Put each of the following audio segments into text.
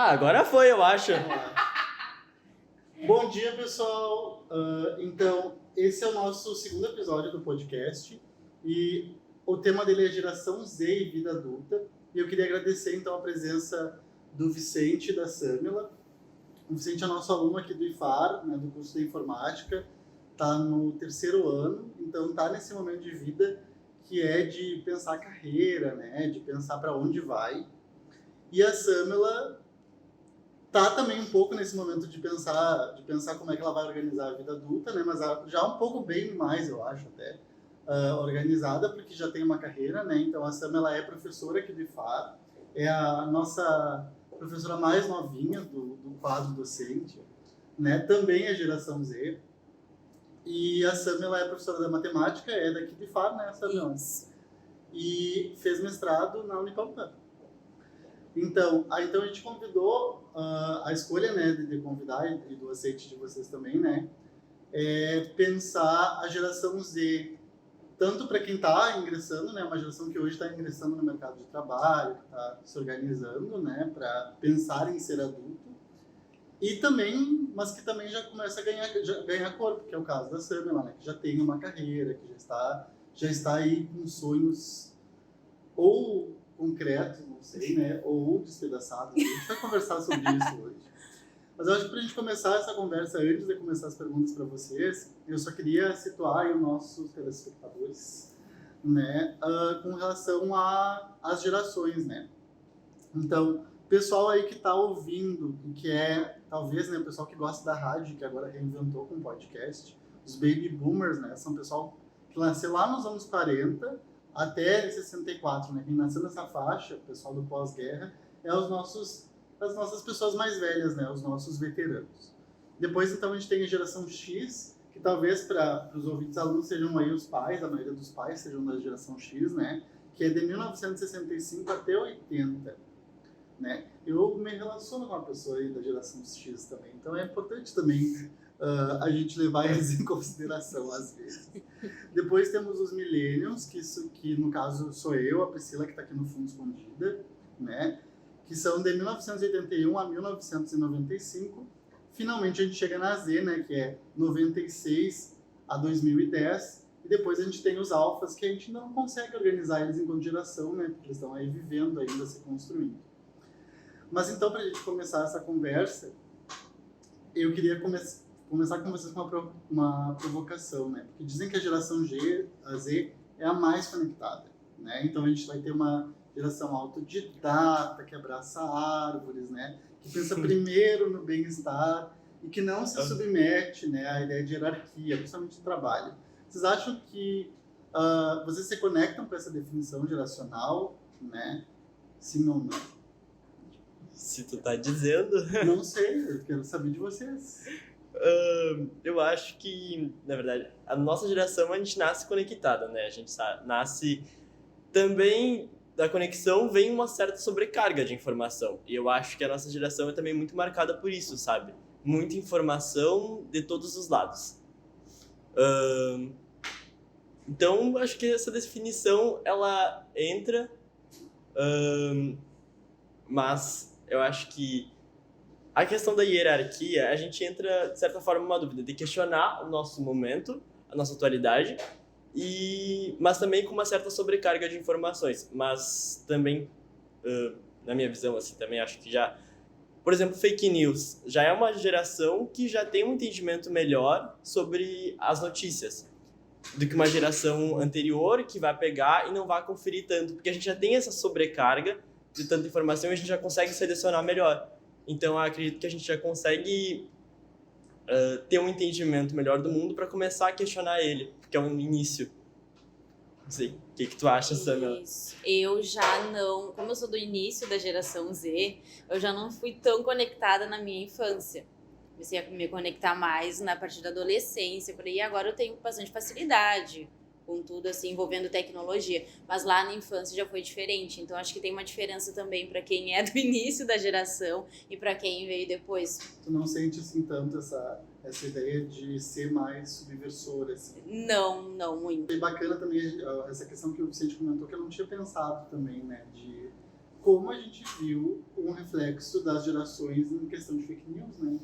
Agora foi, eu acho. Vamos lá. Bom dia, pessoal. Então, esse é o nosso segundo episódio do podcast e o tema dele é Geração Z e Vida Adulta. E eu queria agradecer, então, a presença do Vicente e da Samila. O Vicente é nosso aluno aqui do IFAR, né, do curso de Informática, está no 3º ano, então está nesse momento de vida que é de pensar a carreira, né, de pensar para onde vai. E a Samila tá também um pouco nesse momento de pensar como é que ela vai organizar a vida adulta, né? Mas já um pouco bem mais, eu acho, até, organizada, porque já tem uma carreira, né? Então a Sam, ela é professora aqui do IFAR, é a nossa professora mais novinha do quadro docente, né? Também é geração Z. E a Sam, ela é professora da matemática, é daqui do IFAR, né, Sam? Isso. E fez mestrado na Unipampam. Então a gente convidou a escolha, né, de convidar e do aceite de vocês também, né, é pensar a geração Z, tanto para quem está ingressando, né, uma geração que hoje está ingressando no mercado de trabalho, que está se organizando, né, para pensar em ser adulto, e também, mas que também já começa a ganhar corpo, que é o caso da Samila, né, que já tem uma carreira, que já está aí com sonhos ou concretos, não sei, né, ou despedaçados. A gente vai conversar sobre isso hoje. Mas eu acho que para a gente começar essa conversa, antes de começar as perguntas para vocês, eu só queria situar aí os nossos telespectadores, né, com relação às gerações, né. Então, o pessoal aí que está ouvindo, que é, talvez, né, o pessoal que gosta da rádio, que agora reinventou com podcast, os baby boomers, né, são o pessoal que nasceu lá nos anos 40, até 64, né? Quem nasceu nessa faixa, o pessoal do pós-guerra, é as nossas pessoas mais velhas, né? Os nossos veteranos. Depois, então, a gente tem a geração X, que talvez para os ouvintes alunos sejam aí os pais, a maioria dos pais sejam da geração X, né? Que é de 1965 até 80, né? Eu me relaciono com uma pessoa aí da geração X também, então é importante também a gente levar eles em consideração às vezes. Depois temos os millennials, que no caso sou eu, a Priscila, que está aqui no fundo escondida, né? Que são de 1981 a 1995. Finalmente a gente chega na Z, né? Que é 96 a 2010. E depois a gente tem os alfas, que a gente não consegue organizar eles enquanto geração, né? Porque eles estão aí vivendo ainda, se construindo. Mas então, para a gente começar essa conversa, eu queria começar com vocês com uma provocação, né? Porque dizem que a geração Z é a mais conectada, né? Então a gente vai ter uma geração autodidata, que abraça árvores, né? Que pensa primeiro no bem-estar e que não se submete, né, à ideia de hierarquia, principalmente no trabalho. Vocês acham que vocês se conectam com essa definição geracional, né? Sim ou não? Se tu tá dizendo... Não sei, eu quero saber de vocês. Eu acho que, na verdade, a nossa geração, a gente nasce conectada, né? A gente nasce também, da conexão vem uma certa sobrecarga de informação. E eu acho que a nossa geração é também muito marcada por isso, sabe? Muita informação de todos os lados. Então, acho que essa definição, ela entra, mas eu acho que a questão da hierarquia, a gente entra, de certa forma, numa dúvida de questionar o nosso momento, a nossa atualidade, mas também com uma certa sobrecarga de informações. Mas também, na minha visão, assim, também acho que já... Por exemplo, fake news. Já é uma geração que já tem um entendimento melhor sobre as notícias do que uma geração anterior que vai pegar e não vai conferir tanto. Porque a gente já tem essa sobrecarga de tanta informação e a gente já consegue selecionar melhor. Então, eu acredito que a gente já consegue ter um entendimento melhor do mundo para começar a questionar ele, porque é um início. Não sei, o que tu acha, Samila? Eu já não, como eu sou do início da geração Z, eu já não fui tão conectada na minha infância. Comecei a me conectar mais na partir da adolescência, e agora eu tenho bastante facilidade com tudo assim envolvendo tecnologia, mas lá na infância já foi diferente, então acho que tem uma diferença também para quem é do início da geração e para quem veio depois. Tu não sente assim tanto essa ideia de ser mais subversora assim? Não muito. É bacana também essa questão que o Vicente comentou, que eu não tinha pensado também, né, de como a gente viu um reflexo das gerações em questão de fake news, né?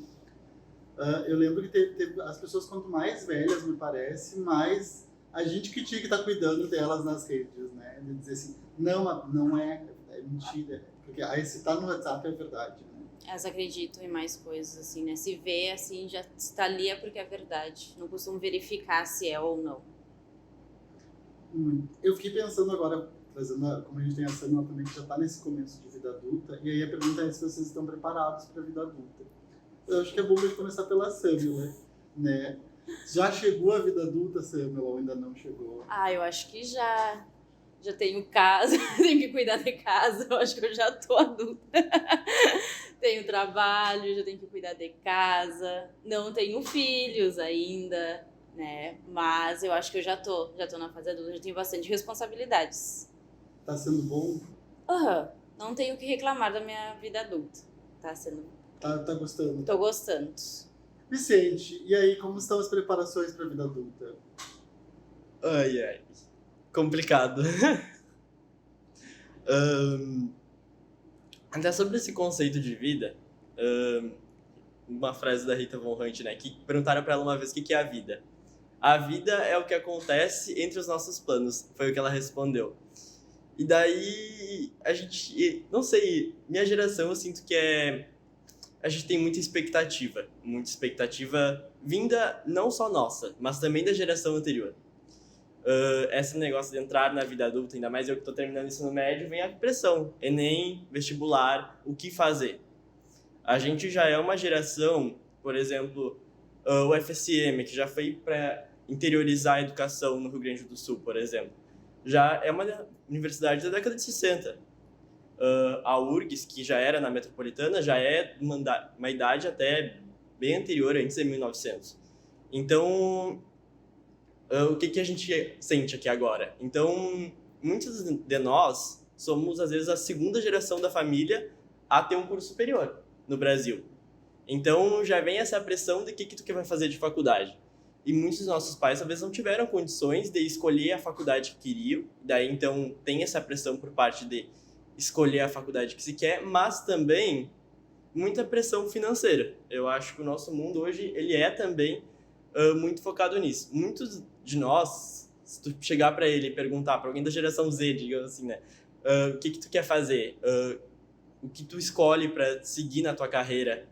Eu lembro que as pessoas, quanto mais velhas, me parece, mais a gente que tinha que estar cuidando delas nas redes, né? De dizer assim, não é mentira. Porque aí se tá no WhatsApp é verdade, né? Elas acreditam em mais coisas, assim, né? Se vê, assim, já está ali é porque é verdade. Não costumam verificar se é ou não. Eu fiquei pensando agora, como a gente tem a Samila também, que já está nesse começo de vida adulta, e aí a pergunta é se vocês estão preparados para a vida adulta. Eu acho que é bom a gente começar pela Samila, né? Já chegou a vida adulta, Samila, ou ainda não chegou? Eu acho que já. Já tenho casa, tenho que cuidar de casa, eu acho que eu já tô adulta. Tenho trabalho, já tenho que cuidar de casa. Não tenho filhos ainda, né? Mas eu acho que eu já tô na fase adulta, já tenho bastante responsabilidades. Tá sendo bom? Não tenho o que reclamar da minha vida adulta. Tá sendo. Tá gostando? Tô gostando. Vicente, e aí, como estão as preparações para a vida adulta? Ai. Complicado. Até sobre esse conceito de vida, uma frase da Rita Von Hunt, né, que perguntaram para ela uma vez o que é a vida. A vida é o que acontece entre os nossos planos, foi o que ela respondeu. E daí, a gente, não sei, minha geração eu sinto que a gente tem muita expectativa vinda não só nossa, mas também da geração anterior. Esse negócio de entrar na vida adulta, ainda mais eu que estou terminando o ensino médio, vem a pressão, Enem, vestibular, o que fazer. A gente já é uma geração, por exemplo, o FSM, que já foi para interiorizar a educação no Rio Grande do Sul, por exemplo, já é uma universidade da década de 60. A URGS, que já era na metropolitana, já é uma idade até bem anterior, antes de 1900. Então, o que a gente sente aqui agora? Então, muitos de nós somos, às vezes, a segunda geração da família a ter um curso superior no Brasil. Então, já vem essa pressão de o que tu vai fazer de faculdade. E muitos dos nossos pais, talvez, não tiveram condições de escolher a faculdade que queriam. Daí, então, tem essa pressão por parte de escolher a faculdade que se quer, mas também muita pressão financeira. Eu acho que o nosso mundo hoje, ele é também muito focado nisso. Muitos de nós, se tu chegar para ele e perguntar para alguém da geração Z, digamos assim, né, o que tu quer fazer, o que tu escolhe para seguir na tua carreira,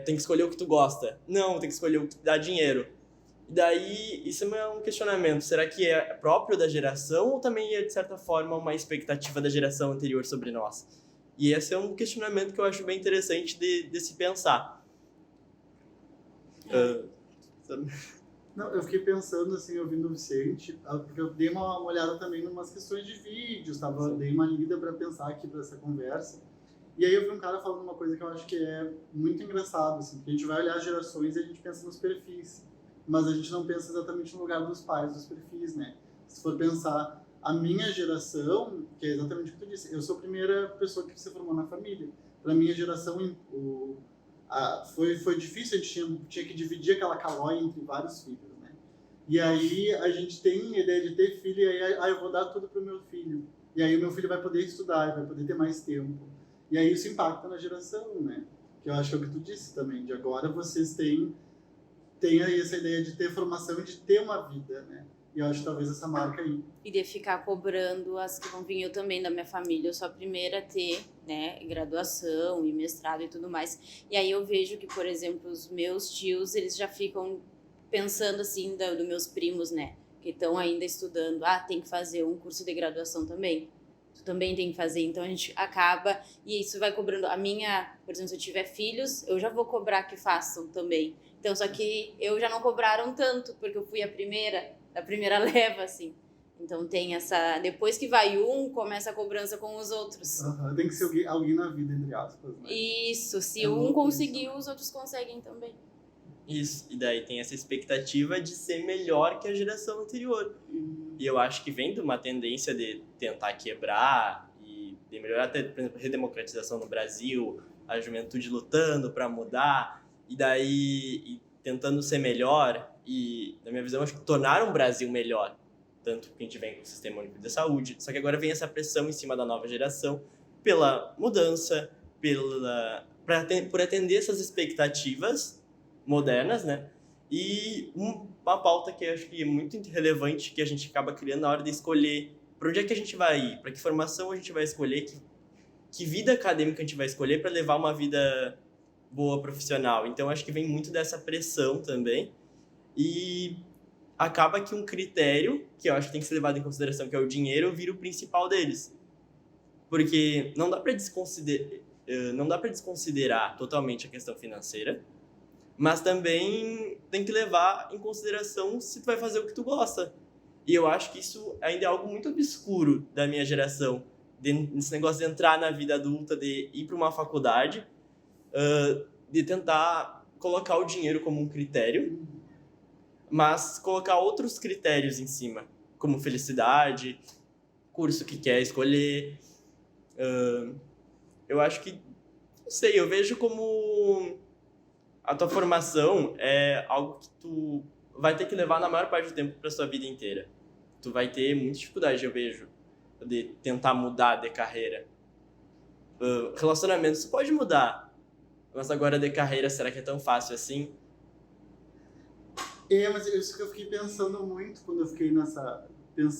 tem que escolher o que tu gosta. Não, tem que escolher o que te dá dinheiro. E daí, isso é um questionamento. Será que é próprio da geração ou também é, de certa forma, uma expectativa da geração anterior sobre nós? E esse é um questionamento que eu acho bem interessante de se pensar. Não, eu fiquei pensando, assim, ouvindo o Vicente, porque eu dei uma olhada também em umas questões de vídeos, dei uma lida para pensar aqui para essa conversa. E aí eu vi um cara falando uma coisa que eu acho que é muito engraçado, assim, porque a gente vai olhar as gerações e a gente pensa nos perfis, mas a gente não pensa exatamente no lugar dos pais, dos perfis, né? Se for pensar, a minha geração, que é exatamente o que tu disse, eu sou a primeira pessoa que se formou na família. Para minha geração, foi difícil, a gente tinha que dividir aquela calói entre vários filhos, né? E aí a gente tem a ideia de ter filho, e aí eu vou dar tudo pro meu filho. E aí o meu filho vai poder estudar, vai poder ter mais tempo. E aí isso impacta na geração, né? Que eu acho que é o que tu disse também, de agora vocês têm aí essa ideia de ter formação e de ter uma vida, né? E eu acho que talvez essa marca aí. E de ficar cobrando as que vão vir, eu também da minha família, eu sou a primeira a ter, né, graduação e mestrado e tudo mais. E aí eu vejo que, por exemplo, os meus tios, eles já ficam pensando assim, dos meus primos, né, que estão ainda estudando, tem que fazer um curso de graduação também. Tu também tem que fazer, então a gente acaba, e isso vai cobrando. Por exemplo, se eu tiver filhos, eu já vou cobrar que façam também. Então, só que eu já não cobraram tanto, porque eu fui a primeira leva, assim. Então tem essa... Depois que vai começa a cobrança com os outros. Tem que ser alguém na vida, entre aspas, né? Isso, se um conseguiu, os outros conseguem também. Isso, e daí tem essa expectativa de ser melhor que a geração anterior. E eu acho que vem de uma tendência de tentar quebrar e de melhorar, até, por exemplo, a redemocratização no Brasil, a juventude lutando para mudar, e daí tentando ser melhor, e, na minha visão, acho que tornar um Brasil melhor. tanto que a gente vem com o Sistema Único de Saúde, só que agora vem essa pressão em cima da nova geração pela mudança, por atender essas expectativas modernas, né? E uma pauta que eu acho que é muito relevante, que a gente acaba criando na hora de escolher para onde é que a gente vai ir, para que formação a gente vai escolher, que vida acadêmica a gente vai escolher para levar uma vida boa profissional. Então, acho que vem muito dessa pressão também. E acaba que um critério, que eu acho que tem que ser levado em consideração, que é o dinheiro, vira o principal deles. Porque não dá para desconsiderar totalmente a questão financeira, mas também tem que levar em consideração se tu vai fazer o que tu gosta. E eu acho que isso ainda é algo muito obscuro da minha geração, desse negócio de entrar na vida adulta, de ir para uma faculdade, de tentar colocar o dinheiro como um critério, mas colocar outros critérios em cima, como felicidade, curso que quer escolher. Eu acho que, não sei, eu vejo como a tua formação é algo que tu vai ter que levar na maior parte do tempo para sua vida inteira. Tu vai ter muita dificuldade, eu vejo, de tentar mudar de carreira. Relacionamentos tu pode mudar, mas agora de carreira, será que é tão fácil assim? Mas isso que eu fiquei pensando muito quando eu fiquei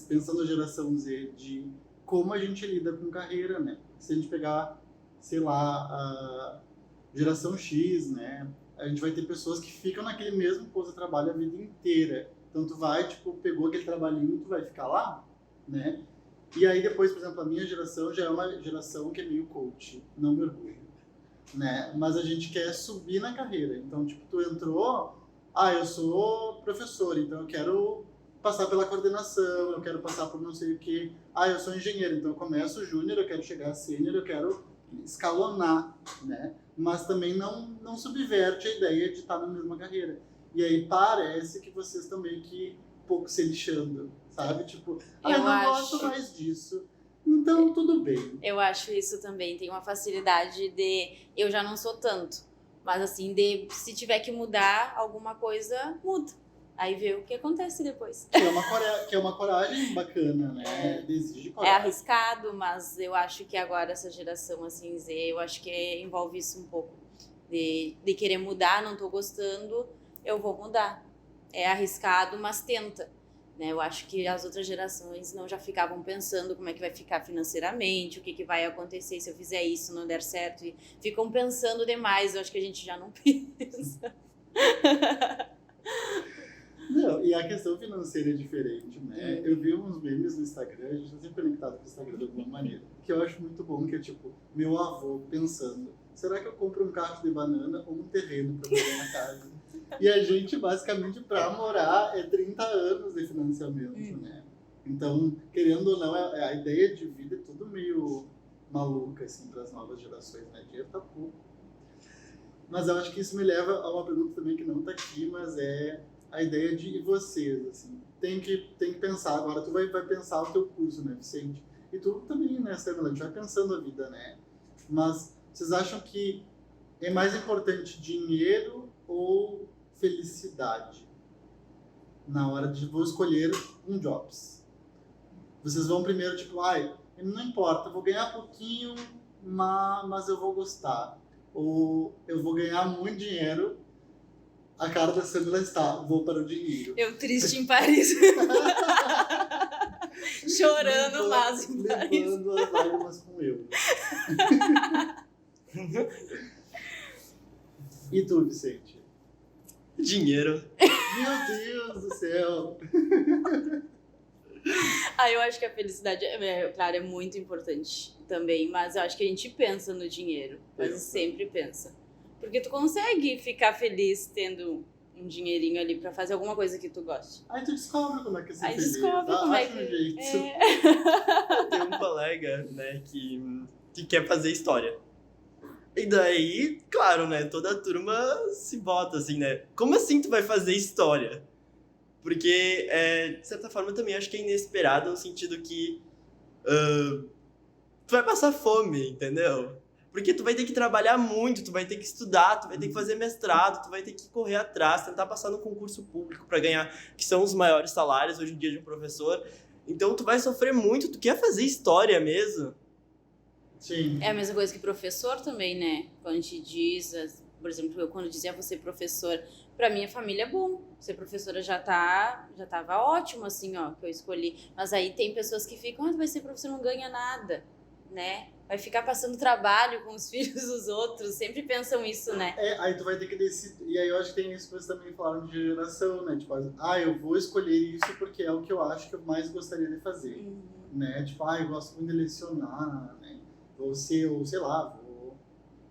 pensando na geração Z, de como a gente lida com carreira, né? Se a gente pegar, sei lá, a geração X, né? A gente vai ter pessoas que ficam naquele mesmo posto de trabalho a vida inteira. Então tu vai, tipo, pegou aquele trabalhinho, tu vai ficar lá, né? E aí depois, por exemplo, a minha geração já é uma geração que é meio coach, não me orgulho, né? Mas a gente quer subir na carreira. Então, tipo, tu entrou, eu sou professor, então eu quero passar pela coordenação, eu quero passar por não sei o quê. Eu sou engenheiro, então eu começo júnior, eu quero chegar a sênior, eu quero escalonar, né? Mas também não subverte a ideia de estar na mesma carreira. E aí parece que vocês estão meio que um pouco se lixando, sabe? Tipo, eu não gosto mais disso, então tudo bem. Eu acho isso também, tem uma facilidade de... Eu já não sou tanto, mas assim, se tiver que mudar alguma coisa, muda. Aí vê o que acontece depois. Que é uma coragem bacana, né? Exige coragem. É arriscado, mas eu acho que agora essa geração assim Z, eu acho que envolve isso um pouco. De querer mudar, não tô gostando, eu vou mudar. É arriscado, mas tenta. Né? Eu acho que as outras gerações não já ficavam pensando como é que vai ficar financeiramente, o que vai acontecer se eu fizer isso, não der certo. E ficam pensando demais, eu acho que a gente já não pensa. Não, e a questão financeira é diferente, né? Eu vi uns memes no Instagram, a gente tá sempre conectado com o Instagram de alguma maneira, que eu acho muito bom, que é tipo, meu avô pensando, será que eu compro um cacho de banana ou um terreno pra morar na casa? E a gente, basicamente, pra morar, é 30 anos de financiamento, né? Então, querendo ou não, a ideia de vida é tudo meio maluca, assim, pras novas gerações, né? Dinheiro tá pouco. Mas eu acho que isso me leva a uma pergunta também que não tá aqui, mas é a ideia de vocês, assim, tem que pensar, agora tu vai pensar o teu curso, né, Vicente? E tu também, né, Samila, a gente vai pensando a vida, né? Mas vocês acham que é mais importante dinheiro ou felicidade na hora de vou escolher um jobs? Vocês vão primeiro, tipo, não importa, eu vou ganhar pouquinho, mas eu vou gostar. Ou eu vou ganhar muito dinheiro. A cara da Samila está, vou para o dinheiro. Eu triste em Paris. Chorando, mas em Paris. Levando as lágrimas com eu. E tu, Vicente? Dinheiro. Meu Deus do céu! Eu acho que a felicidade, claro, é muito importante também, mas eu acho que a gente pensa no dinheiro. Quase sempre pensa. Porque tu consegue ficar feliz tendo um dinheirinho ali pra fazer alguma coisa que tu goste. Aí tu descobre como é que é ser Aí feliz. descobre como é Acha que... um jeito. Tem um colega, né, que quer fazer história. E daí, claro, né, toda a turma se bota assim, né? Como assim tu vai fazer história? Porque, de certa forma, eu também acho que é inesperado no sentido que tu vai passar fome, entendeu? Porque tu vai ter que trabalhar muito, tu vai ter que estudar, tu vai ter que fazer mestrado, tu vai ter que correr atrás, tentar passar no concurso público para ganhar, que são os maiores salários hoje em dia de um professor. Então tu vai sofrer muito, tu quer fazer história mesmo? Sim. É a mesma coisa que professor também, né? Quando a gente diz, por exemplo, eu quando dizia você professor, pra minha família é bom. Ser professora já tava ótimo, assim, ó, que eu escolhi. Mas aí tem pessoas que ficam, tu vai ser professor, não ganha nada, né? Vai ficar passando trabalho com os filhos dos outros, sempre pensam isso, né? Aí tu vai ter que decidir. E aí eu acho que tem isso que vocês também falaram de geração, né? Tipo, eu vou escolher isso porque é o que eu acho que eu mais gostaria de fazer. Né? Tipo, eu gosto muito de lecionar, né? Ou sei lá,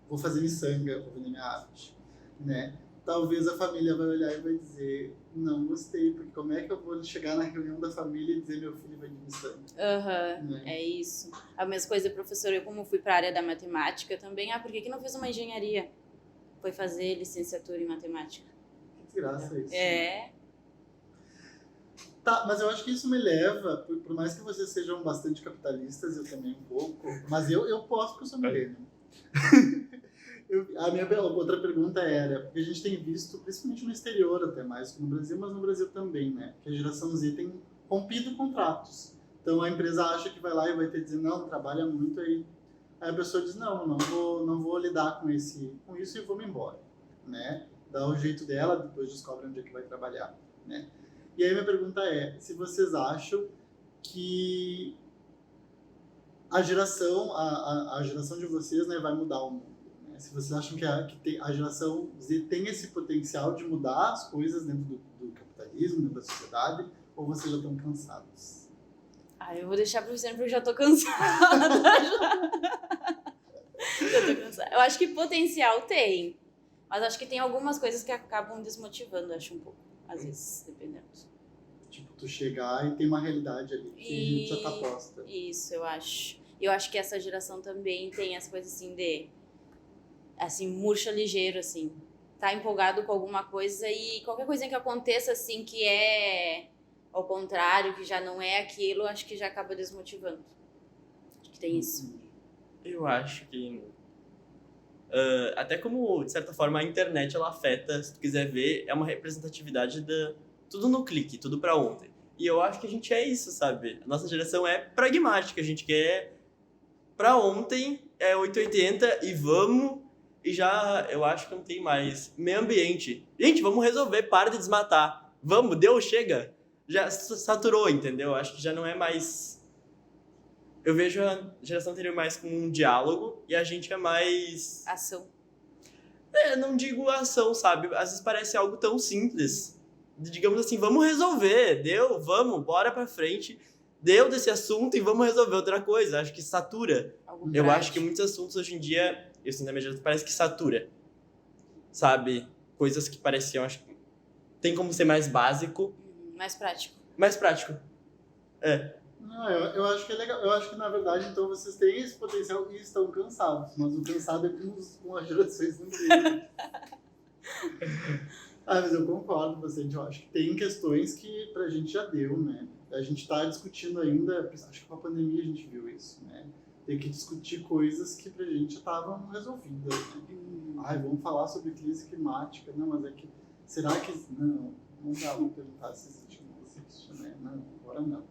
vou fazer miçanga, vou vender minha arte, né? Talvez a família vai olhar e vai dizer, não gostei, porque como é que eu vou chegar na reunião da família e dizer meu filho vai de miçanga? Né? É isso. A mesma coisa, professora, eu como fui para a área da matemática também, por que não fez uma engenharia? Foi fazer licenciatura em matemática. Que desgraça isso. É. Tá, mas eu acho que isso me leva, por mais que vocês sejam bastante capitalistas, eu também um pouco, mas eu posso porque eu sou milênio. A minha outra pergunta era, porque a gente tem visto, principalmente no exterior até mais que no Brasil, mas no Brasil também, né? Que a geração Z tem rompido contratos. Então a empresa acha que vai lá e vai ter que dizer, não, trabalha muito, aí a pessoa diz, não vou lidar com isso e vou me embora, né? Dá o jeito dela, depois descobre onde é que vai trabalhar, né? E aí minha pergunta é, se vocês acham que a geração de vocês, né, vai mudar o mundo? Se vocês acham que a geração Z tem esse potencial de mudar as coisas dentro do capitalismo, dentro da sociedade, ou vocês já estão cansados? Eu vou deixar para você porque eu já tô cansada. Já tô cansada. Eu acho que potencial tem, mas acho que tem algumas coisas que acabam desmotivando, acho um pouco, às vezes, dependendo. Tipo, tu chegar e tem uma realidade ali que já tá posta. Isso, eu acho. Eu acho que essa geração também tem as coisas assim assim, murcha ligeiro, assim. Tá empolgado com alguma coisa e qualquer coisinha que aconteça, assim, que é ao contrário, que já não é aquilo, acho que já acaba desmotivando. Acho que tem isso. Eu acho que... até como, de certa forma, a internet, ela afeta, se tu quiser ver, é uma representatividade tudo no clique, tudo pra ontem. E eu acho que a gente é isso, sabe? A nossa geração é pragmática, a gente quer pra ontem, é 880 e vamos... E já, eu acho que não tem mais meio ambiente. Gente, vamos resolver, para de desmatar. Vamos, deu, chega. Já saturou, entendeu? Acho que já não é mais... Eu vejo a geração anterior mais como um diálogo e a gente é mais... Ação. Não digo ação, sabe? Às vezes parece algo tão simples. Digamos assim, vamos resolver, deu, vamos, bora pra frente. Deu desse assunto e vamos resolver outra coisa. Acho que satura. Eu acho que muitos assuntos hoje em dia... Eu sinto na minha geração, parece que satura, sabe? Coisas que pareciam, acho que tem como ser mais básico. Mais prático. Mais prático, Não, eu acho que é legal. Eu acho que, na verdade, então, vocês têm esse potencial e estão cansados. Mas o cansado é com as gerações anteriores. Mas eu concordo com você. Eu acho que tem questões que pra gente já deu, né? A gente tá discutindo ainda, acho que com a pandemia a gente viu isso, né? Ter que discutir coisas que pra gente já estavam resolvidas, né? Vamos falar sobre crise climática. Não, mas é que... Será que... Não dá pra perguntar se existe ou não existe, né? Não, agora não.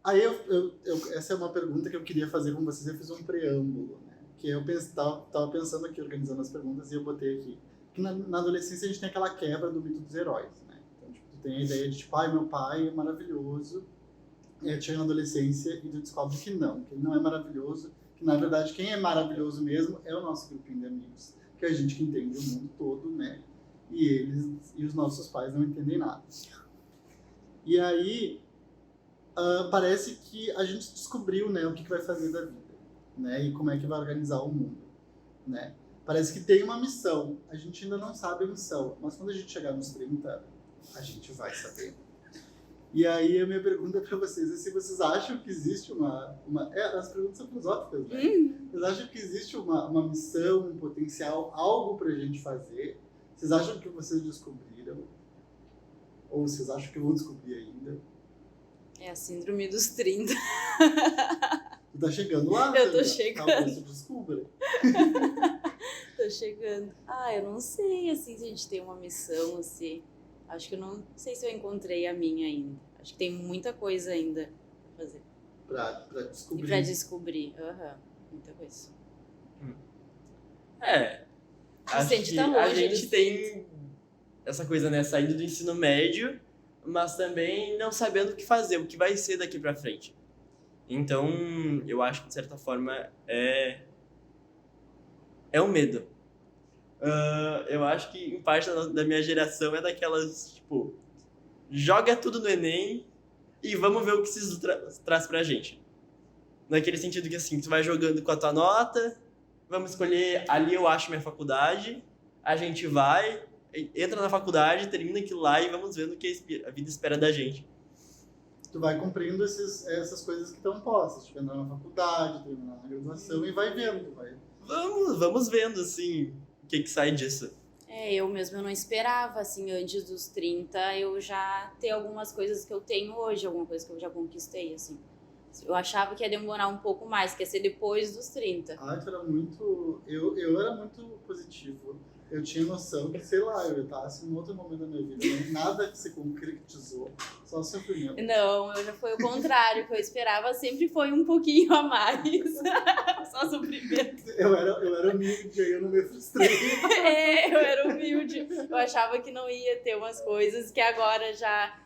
Aí essa é uma pergunta que eu queria fazer com vocês. Eu fiz um preâmbulo, né? Que eu tava pensando aqui, organizando as perguntas, e eu botei aqui. Que na adolescência a gente tem aquela quebra do mito dos heróis, né? Então, tipo, tu tem a ideia de, tipo, meu pai é maravilhoso. E aí chega na adolescência e tu descobre que ele não é maravilhoso, que na verdade quem é maravilhoso mesmo é o nosso grupinho de amigos, que é a gente que entende o mundo todo, né? E os nossos pais não entendem nada. E aí parece que a gente descobriu, né, o que vai fazer da vida, né? E como é que vai organizar o mundo, né? Parece que tem uma missão, a gente ainda não sabe a missão, mas quando a gente chegar nos 30, a gente vai saber. E aí a minha pergunta para vocês é se vocês acham que existe as perguntas são filosóficas, né? Vocês acham que existe uma missão, um potencial, algo pra gente fazer? Vocês acham que vocês descobriram? Ou vocês acham que vão descobrir ainda? É a síndrome dos 30. Tu tá chegando lá? Eu tô Sandra? chegando. Talvez tu descubra. Tô chegando. Eu não sei, assim, se a gente tem uma missão, assim. Acho que eu não sei se eu encontrei a minha ainda. Acho que tem muita coisa ainda pra fazer. Pra E descobrir. pra descobrir. Muita coisa. Acho Vicente que tá a longe gente do tem essa coisa, né, saindo do ensino médio, mas também não sabendo o que fazer, o que vai ser daqui pra frente. Então, eu acho que, de certa forma, é um medo. Eu acho que, em parte da minha geração, é daquelas, tipo, joga tudo no Enem e vamos ver o que isso traz pra gente. Naquele sentido que, assim, tu vai jogando com a tua nota, vamos escolher ali eu acho minha faculdade, a gente vai, entra na faculdade, termina aquilo lá e vamos vendo o que a vida espera da gente. Tu vai cumprindo essas coisas que estão postas. Tipo, entrar na faculdade, terminar na graduação e vai vendo. Vamos vendo, assim, o que sai disso. Eu mesmo eu não esperava, assim, antes dos 30, eu já ter algumas coisas que eu tenho hoje, alguma coisa que eu já conquistei, assim. Eu achava que ia demorar um pouco mais, que ia ser depois dos 30. Tu era muito... Eu era muito positivo. Eu tinha noção que, sei lá, eu estava assim, em outro momento da minha vida. Nada que se concretizou, só sofrimento. Não, eu já foi o contrário, que eu esperava sempre foi um pouquinho a mais. Só sofrimento. Eu era humilde, aí eu não me frustrei. Eu era humilde. Eu achava que não ia ter umas coisas que agora já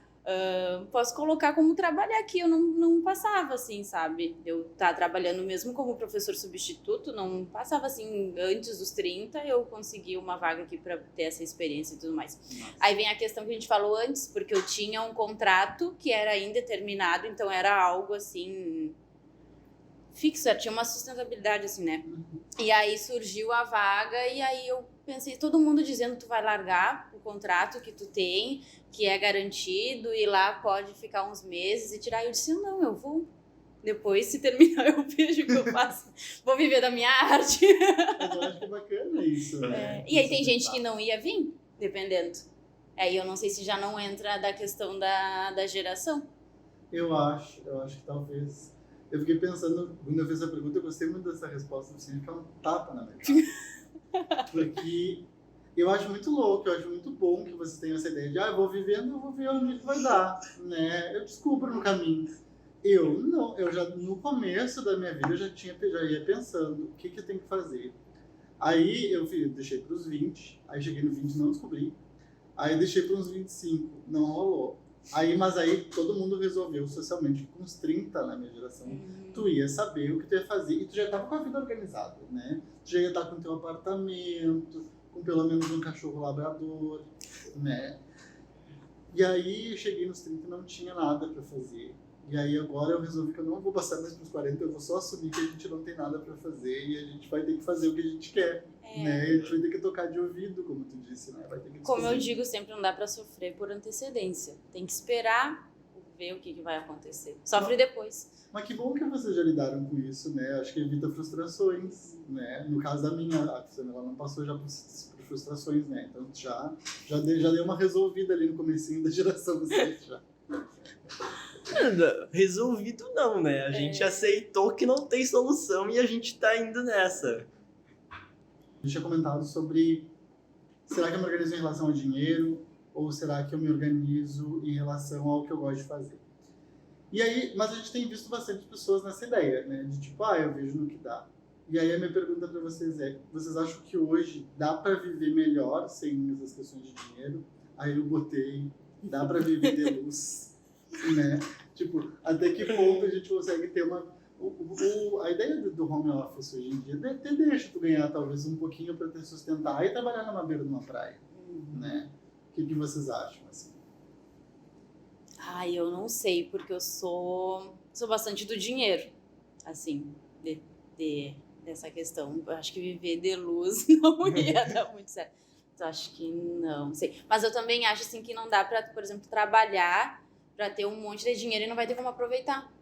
posso colocar como trabalhar aqui. Eu não passava assim, sabe? Eu tava trabalhando mesmo como professor substituto, não passava assim, antes dos 30 eu consegui uma vaga aqui para ter essa experiência e tudo mais. Nossa. Aí vem a questão que a gente falou antes, porque eu tinha um contrato que era indeterminado, então era algo assim fixo, tinha uma sustentabilidade assim, né? E aí surgiu a vaga e aí eu pensei, todo mundo dizendo tu vai largar o contrato que tu tem, que é garantido, e lá pode ficar uns meses e tirar. Eu disse, não, eu vou. Depois, se terminar, eu vejo o que eu faço. Vou viver da minha arte. Mas eu acho que é bacana isso, né? E aí tem gente que não ia vir, dependendo. Aí eu não sei se já não entra da questão da geração. Eu acho que talvez... Eu fiquei pensando, quando eu fiz essa pergunta, eu gostei muito dessa resposta, assim, que é um tapa na minha cara. Porque eu acho muito louco, eu acho muito bom que vocês tenham essa ideia de eu vou vivendo, eu vou ver onde que vai dar, né? Eu descubro no caminho. Eu não, eu já, no começo da minha vida, eu já ia pensando o que eu tenho que fazer. Aí eu deixei para os 20, aí cheguei no 20 e não descobri. Aí deixei para uns 25, não rolou. Mas aí todo mundo resolveu socialmente que com uns 30 na minha geração, tu ia saber o que tu ia fazer e tu já tava com a vida organizada, né? Tu já ia estar com o teu apartamento, com pelo menos um cachorro labrador, né? E aí eu cheguei nos 30 e não tinha nada pra fazer. E aí agora eu resolvi que eu não vou passar mais pros 40, eu vou só assumir que a gente não tem nada pra fazer e a gente vai ter que fazer o que a gente quer. Né? A gente vai ter que tocar de ouvido, como tu disse, né? Vai ter que como eu digo, sempre não dá pra sofrer por antecedência. Tem que esperar ver o que vai acontecer. Sofre depois. Mas que bom que vocês já lidaram com isso, né? Acho que evita frustrações, né? No caso da minha, a Cristiane, ela não passou já por frustrações, né? Então já deu uma resolvida ali no comecinho da geração vocês já. Resolvido não, né? A gente aceitou que não tem solução e a gente tá indo nessa. A gente tinha comentado sobre será que eu me organizo em relação ao dinheiro ou será que eu me organizo em relação ao que eu gosto de fazer? E aí, mas a gente tem visto bastante pessoas nessa ideia, né? De tipo, eu vejo no que dá. E aí a minha pergunta para vocês é, vocês acham que hoje dá para viver melhor sem essas questões de dinheiro? Aí eu botei, dá para viver de luz, né? Tipo, até que ponto a gente consegue ter uma... a ideia do home office hoje em dia até deixa tu ganhar talvez um pouquinho para te sustentar e trabalhar numa beira de uma praia, né? O que vocês acham, assim? Eu não sei, porque eu sou bastante do dinheiro, assim, dessa questão. Eu acho que viver de luz não ia dar muito certo. Então, acho que não sei. Mas eu também acho, assim, que não dá pra, por exemplo, trabalhar pra ter um monte de dinheiro e não vai ter como aproveitar,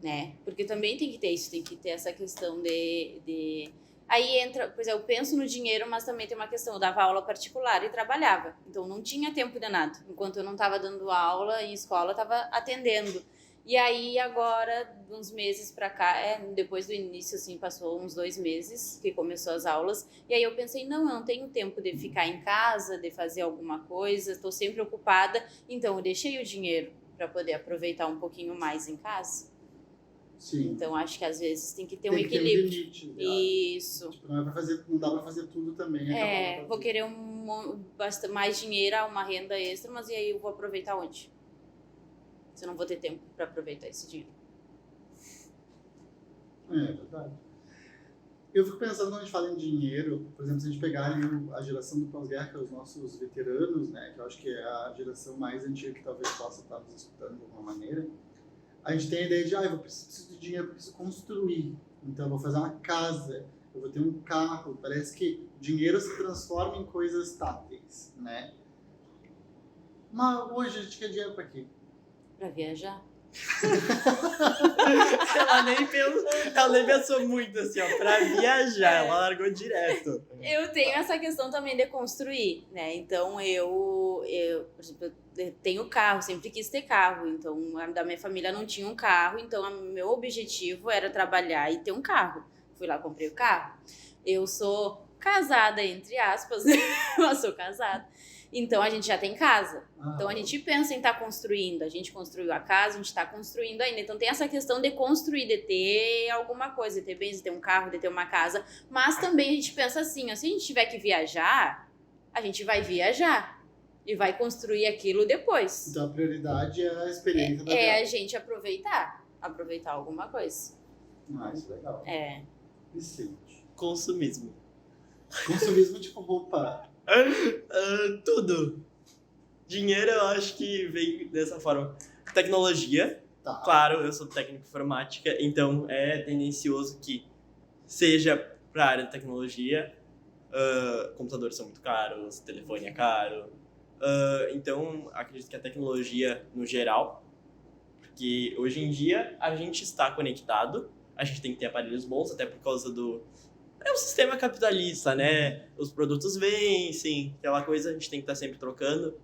né? Porque também tem que ter isso, tem que ter essa questão de... Aí entra, pois eu penso no dinheiro, mas também tem uma questão, eu dava aula particular e trabalhava, então não tinha tempo de nada. Enquanto eu não estava dando aula em escola, eu estava atendendo. E aí, agora, uns meses pra cá, depois do início, assim, passou uns 2 meses que começou as aulas. E aí eu pensei, não, eu não tenho tempo de ficar em casa, de fazer alguma coisa, estou sempre ocupada. Então, eu deixei o dinheiro para poder aproveitar um pouquinho mais em casa. Sim. Então, acho que às vezes tem que ter Tem um que ter um equilíbrio. limite. Isso. Tipo, não dá pra fazer tudo também. Vou querer mais dinheiro, uma renda extra, mas e aí eu vou aproveitar onde? Se eu não vou ter tempo para aproveitar esse dinheiro. É verdade. Eu fico pensando quando a gente fala em dinheiro, por exemplo, se a gente pegar ali a geração do pós-guerra, que é os nossos veteranos, né, que eu acho que é a geração mais antiga que talvez possa estar nos escutando de alguma maneira, a gente tem a ideia de, eu preciso de dinheiro, eu preciso construir, então eu vou fazer uma casa, eu vou ter um carro, parece que dinheiro se transforma em coisas táteis, né? Mas hoje a gente quer dinheiro para quê? Para viajar. Ela nem pensou muito assim, ó, pra viajar, ela largou direto. Eu tenho essa questão também de construir, né? Então eu por exemplo, eu tenho carro, sempre quis ter carro. Então a da minha família não tinha um carro, então o meu objetivo era trabalhar e ter um carro. Fui lá, comprei o carro. Eu sou casada, entre aspas, mas sou casada. Então a gente já tem casa. Então a gente pensa em estar construindo. A gente construiu a casa, a gente está construindo ainda. Então tem essa questão de construir, de ter alguma coisa, de ter bens, de ter um carro, de ter uma casa. Mas também a gente pensa assim, ó, se a gente tiver que viajar, a gente vai viajar e vai construir aquilo depois. Então a prioridade é a experiência da É viagem. a gente aproveitar alguma coisa. Isso é legal. Vicente. Consumismo. Consumismo tipo roupa. Tudo. Dinheiro eu acho que vem dessa forma. Tecnologia. Tá. Claro, eu sou técnico de informática, então é tendencioso que seja para a área de tecnologia. Computadores são muito caros, telefone é caro. Então, acredito que a tecnologia no geral, porque hoje em dia a gente está conectado, a gente tem que ter aparelhos bons, até por causa do... É um sistema capitalista, né? Os produtos vencem, aquela coisa, a gente tem que estar sempre trocando.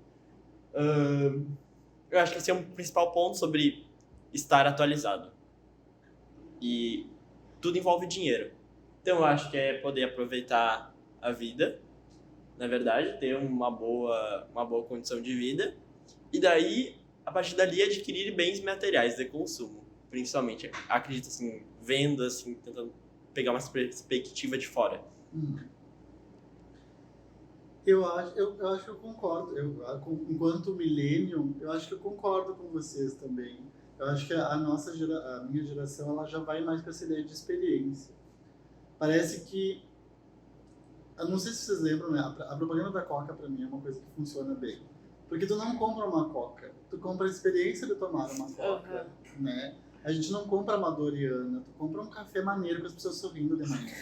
Eu acho que esse é um principal ponto sobre estar atualizado. E tudo envolve dinheiro. Então eu acho que é poder aproveitar a vida, na verdade, ter uma boa condição de vida. E daí, a partir dali, adquirir bens materiais de consumo. Principalmente, acredito assim, venda, assim, tentando pegar uma perspectiva de fora. Eu acho que eu concordo. Enquanto millennium, eu acho que eu concordo com vocês também. Eu acho que a minha geração, ela já vai mais para essa ideia de experiência. Parece que... Eu não sei se vocês lembram, né? A propaganda da Coca, para mim, é uma coisa que funciona bem. Porque tu não compra uma Coca, tu compra a experiência de tomar uma Coca, né? A gente não compra Amadoriana, tu compra um café maneiro com as pessoas sorrindo de manhã,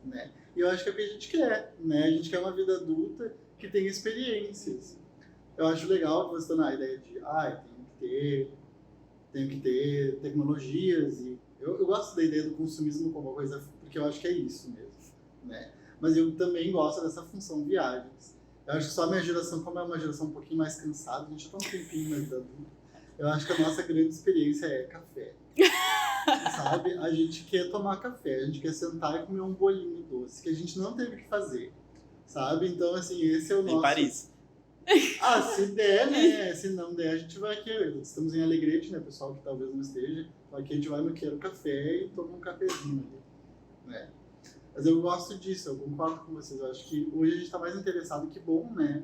né? E eu acho que é o que a gente quer, né? A gente quer uma vida adulta que tenha experiências. Eu acho legal você estar na ideia de, tenho que ter tecnologias e... Eu gosto da ideia do consumismo como uma coisa, porque eu acho que é isso mesmo, né? Mas eu também gosto dessa função viagens. Eu acho que só a minha geração, como é uma geração um pouquinho mais cansada, a gente já tá um tempinho mais adulto, eu acho que a nossa grande experiência é café. Sabe? A gente quer tomar café, a gente quer sentar e comer um bolinho doce, que a gente não teve que fazer, sabe? Então, assim, esse é o nosso... Em Paris. Se der, né? Se não der, a gente vai aqui. Estamos em Alegrete, né? Pessoal que talvez não esteja. Aqui a gente vai no Quero Café e toma um cafezinho ali, né? Mas eu gosto disso, eu concordo com vocês. Eu acho que hoje a gente está mais interessado, que bom, né?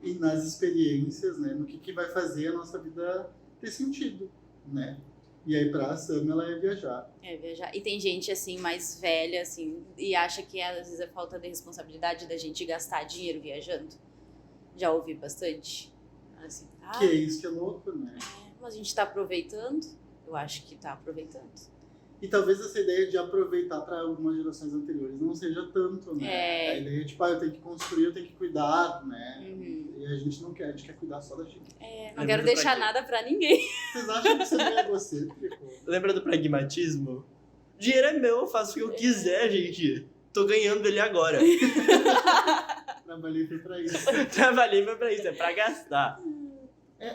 E nas experiências, né? No que vai fazer a nossa vida ter sentido, né? E aí pra Sam, ela é viajar. É viajar. E tem gente, assim, mais velha, assim, e acha que às vezes é falta de responsabilidade da gente gastar dinheiro viajando. Já ouvi bastante. Assim, Que é isso que é louco, né? Mas a gente tá aproveitando. Eu acho que tá aproveitando. E talvez essa ideia de aproveitar para algumas gerações anteriores não seja tanto, né? A ideia de, eu tenho que construir, eu tenho que cuidar, né? E a gente não quer, a gente quer cuidar só da gente. Não quero deixar nada pra ninguém. Vocês acham que isso é egocêntrico? Lembra do pragmatismo? Dinheiro é meu, eu faço o que eu quiser, gente. Tô ganhando ele agora. Trabalhei foi pra isso. Trabalhei foi pra isso, é pra gastar.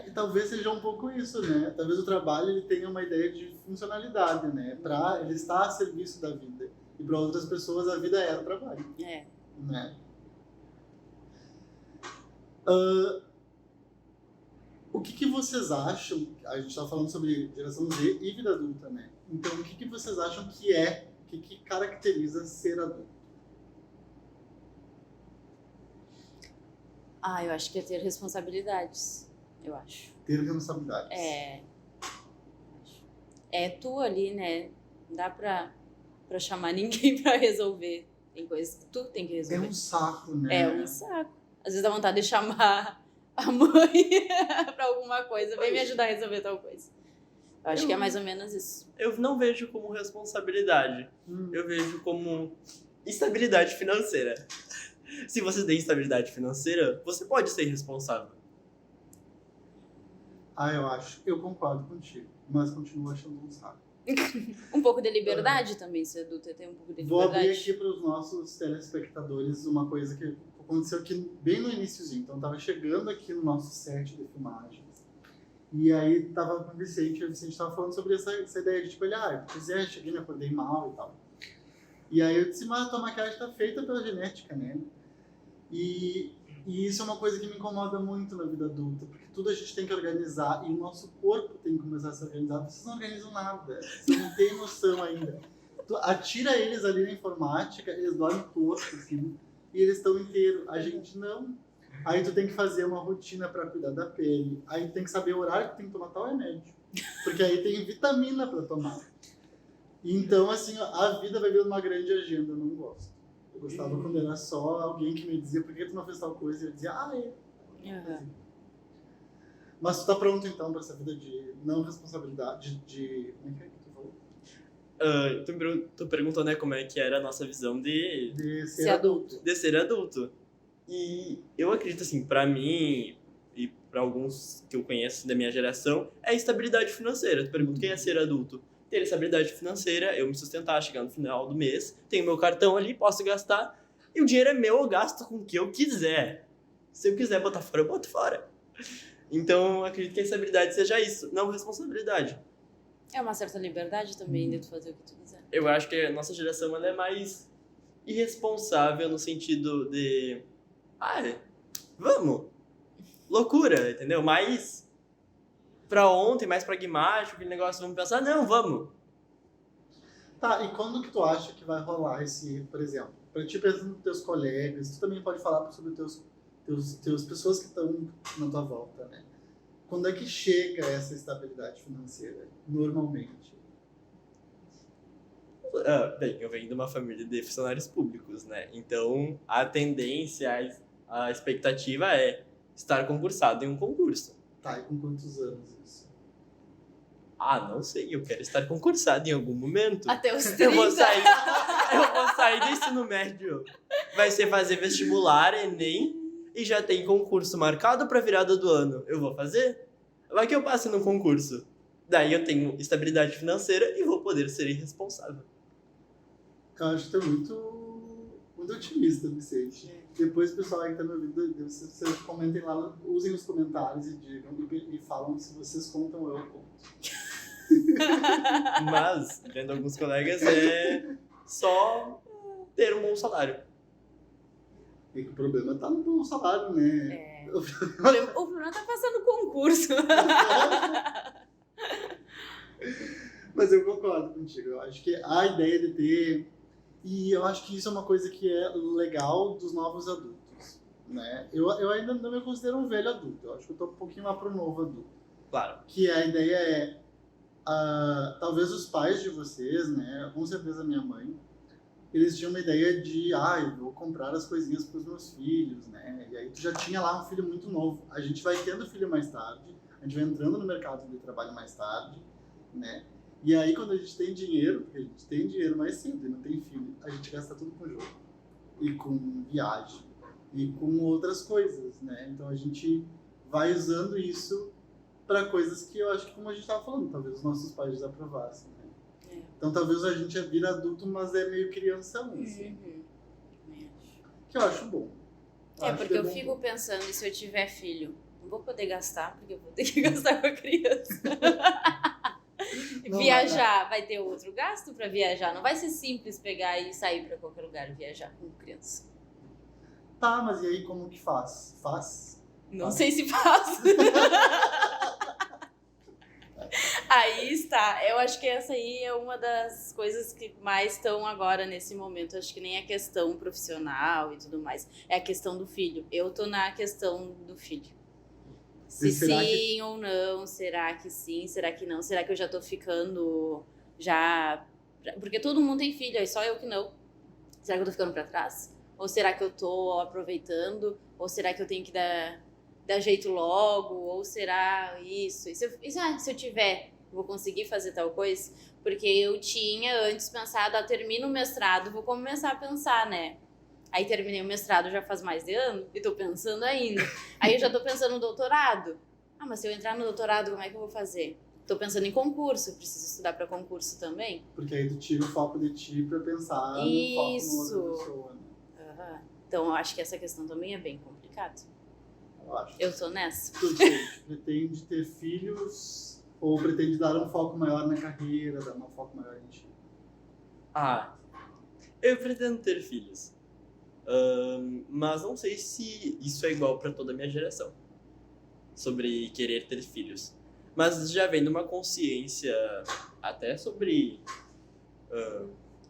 E talvez seja um pouco isso, né? Talvez o trabalho ele tenha uma ideia de funcionalidade, né? Para ele estar a serviço da vida. E para outras pessoas a vida é o trabalho, É. né? O que vocês acham? A gente está falando sobre geração Z e vida adulta, né? Então, o que vocês acham que caracteriza ser adulto? Eu acho que é ter responsabilidades. Eu acho. Ter responsabilidades. É tu ali, né? Não dá pra chamar ninguém pra resolver. Tem coisas que tu tem que É resolver. um saco, né? É um saco. Às vezes dá vontade de chamar a mãe pra alguma coisa. Vem me ajudar a resolver tal coisa. Eu acho que é mais ou menos isso. Eu não vejo como responsabilidade. Eu vejo como estabilidade financeira. Se você tem estabilidade financeira, você pode ser responsável. Eu concordo contigo, mas continuo achando um saco. Um pouco de liberdade também, ser adulto é ter um pouco de Vou liberdade. abrir aqui para os nossos telespectadores uma coisa que aconteceu aqui bem no iniciozinho. Então, eu tava chegando aqui no nosso set de filmagens. E aí, tava com o Vicente tava falando sobre essa ideia de, tipo, cheguei, me acordei mal e tal. E aí eu disse, mas tua maquiagem tá feita pela genética, né? E isso é uma coisa que me incomoda muito na vida adulta, porque tudo a gente tem que organizar e o nosso corpo tem que começar a se organizar. Vocês não organizam nada, vocês não têm noção ainda. Tu atira eles ali na informática, eles dormem torto, assim, e eles estão inteiros. A gente não. Aí tu tem que fazer uma rotina para cuidar da pele, aí tu tem que saber o horário que tem que tomar tal remédio, porque aí tem vitamina para tomar. Então, assim, a vida vai virando uma grande agenda, eu não gosto. Eu gostava quando era só alguém que me dizia por que tu não fez tal coisa, e eu dizia, Uhum. Mas tu tá pronto então pra essa vida de não responsabilidade, de... Como é que tu falou? Tu perguntou, né, como é que era a nossa visão de De ser Ser adulto. ser adulto. E eu acredito, assim, pra mim e pra alguns que eu conheço da minha geração, é estabilidade financeira. Tu pergunta o que é ser adulto? Ter estabilidade financeira, eu me sustentar, chegar no final do mês, tenho meu cartão ali, posso gastar, e o dinheiro é meu, eu gasto com o que eu quiser. Se eu quiser botar fora, eu boto fora. Então, eu acredito que a estabilidade seja isso, não responsabilidade. É uma certa liberdade também de tu fazer o que tu quiser. Eu acho que a nossa geração ela é mais irresponsável no sentido de... vamos! Loucura, entendeu? Mais pra ontem, mais pragmático, aquele negócio, vamos pensar, não, vamos. Tá, e quando que tu acha que vai rolar esse, por exemplo, pra ti pensando nos teus colegas, tu também pode falar sobre teus pessoas que estão na tua volta, né? Quando é que chega essa estabilidade financeira, normalmente? Bem, eu venho de uma família de funcionários públicos, né? Então, a tendência, a expectativa é estar concursado em um concurso. Tá, e com quantos anos isso? Não sei, eu quero estar concursado em algum momento. Até os 30. Eu vou sair do ensino médio. Vai ser fazer vestibular, Enem, e já tem concurso marcado pra virada do ano. Eu vou fazer? Vai que eu passe no concurso. Daí eu tenho estabilidade financeira e vou poder ser irresponsável. Eu acho que tu é muito otimista, Vicente. Depois, pessoal aí que tá me ouvindo, vocês comentem lá, usem os comentários e digam e falam se vocês contam ou eu conto. Mas, vendo alguns colegas, é só ter um bom salário. E que o problema tá no bom salário, né? O Bruno tá passando concurso. Mas eu concordo contigo. Eu acho que a ideia de ter... E eu acho que isso é uma coisa que é legal dos novos adultos, né? Eu ainda não me considero um velho adulto. Eu acho que eu tô um pouquinho lá pro novo adulto. Claro. Que a ideia é... talvez os pais de vocês, né? Com certeza minha mãe, eles tinham uma ideia de, eu vou comprar as coisinhas para os meus filhos, né? E aí tu já tinha lá um filho muito novo. A gente vai tendo filho mais tarde, a gente vai entrando no mercado de trabalho mais tarde, né? E aí quando a gente tem dinheiro, porque a gente tem dinheiro mais cedo e não tem filho, a gente gasta tudo com jogo, e com viagem, e com outras coisas, né? Então a gente vai usando isso para coisas que eu acho que, como a gente estava falando, talvez os nossos pais desaprovassem, né? Então talvez a gente vira adulto, mas é meio crianção, assim. Que eu acho bom. Porque eu fico pensando, e se eu tiver filho, não vou poder gastar, porque eu vou ter que gastar com a criança. Não Viajar, vai ter outro gasto para viajar. Não vai ser simples pegar e sair para qualquer lugar viajar com criança. Tá, mas e aí como que faz? Faz? Não sei se faz. Aí está. Eu acho que essa aí é uma das coisas que mais estão agora nesse momento. Acho que nem a questão profissional e tudo mais. É a questão do filho. Eu tô na questão do filho. Se será sim ou não, será que sim, será que não? Será que eu já tô ficando já... Porque todo mundo tem filho, é só eu que não. Será que eu tô ficando pra trás? Ou será que eu tô aproveitando? Ou será que eu tenho que dar jeito logo? Ou será isso? Se eu tiver, vou conseguir fazer tal coisa? Porque eu tinha antes pensado, termino o mestrado, vou começar a pensar, né? Aí terminei o mestrado já faz mais de ano e tô pensando ainda. Aí eu já tô pensando no doutorado. Mas se eu entrar no doutorado, como é que eu vou fazer? Tô pensando em concurso, preciso estudar para concurso também. Porque aí tu tira o foco de ti pra pensar no foco na outra pessoa, né? Uhum. Então eu acho que essa questão também é bem complicada. Eu acho. Eu tô nessa. Tu pretende ter filhos ou pretende dar um foco maior na carreira, dar um foco maior em ti? Eu pretendo ter filhos. Mas não sei se isso é igual para toda a minha geração. Sobre querer ter filhos. Mas já vem de uma consciência até sobre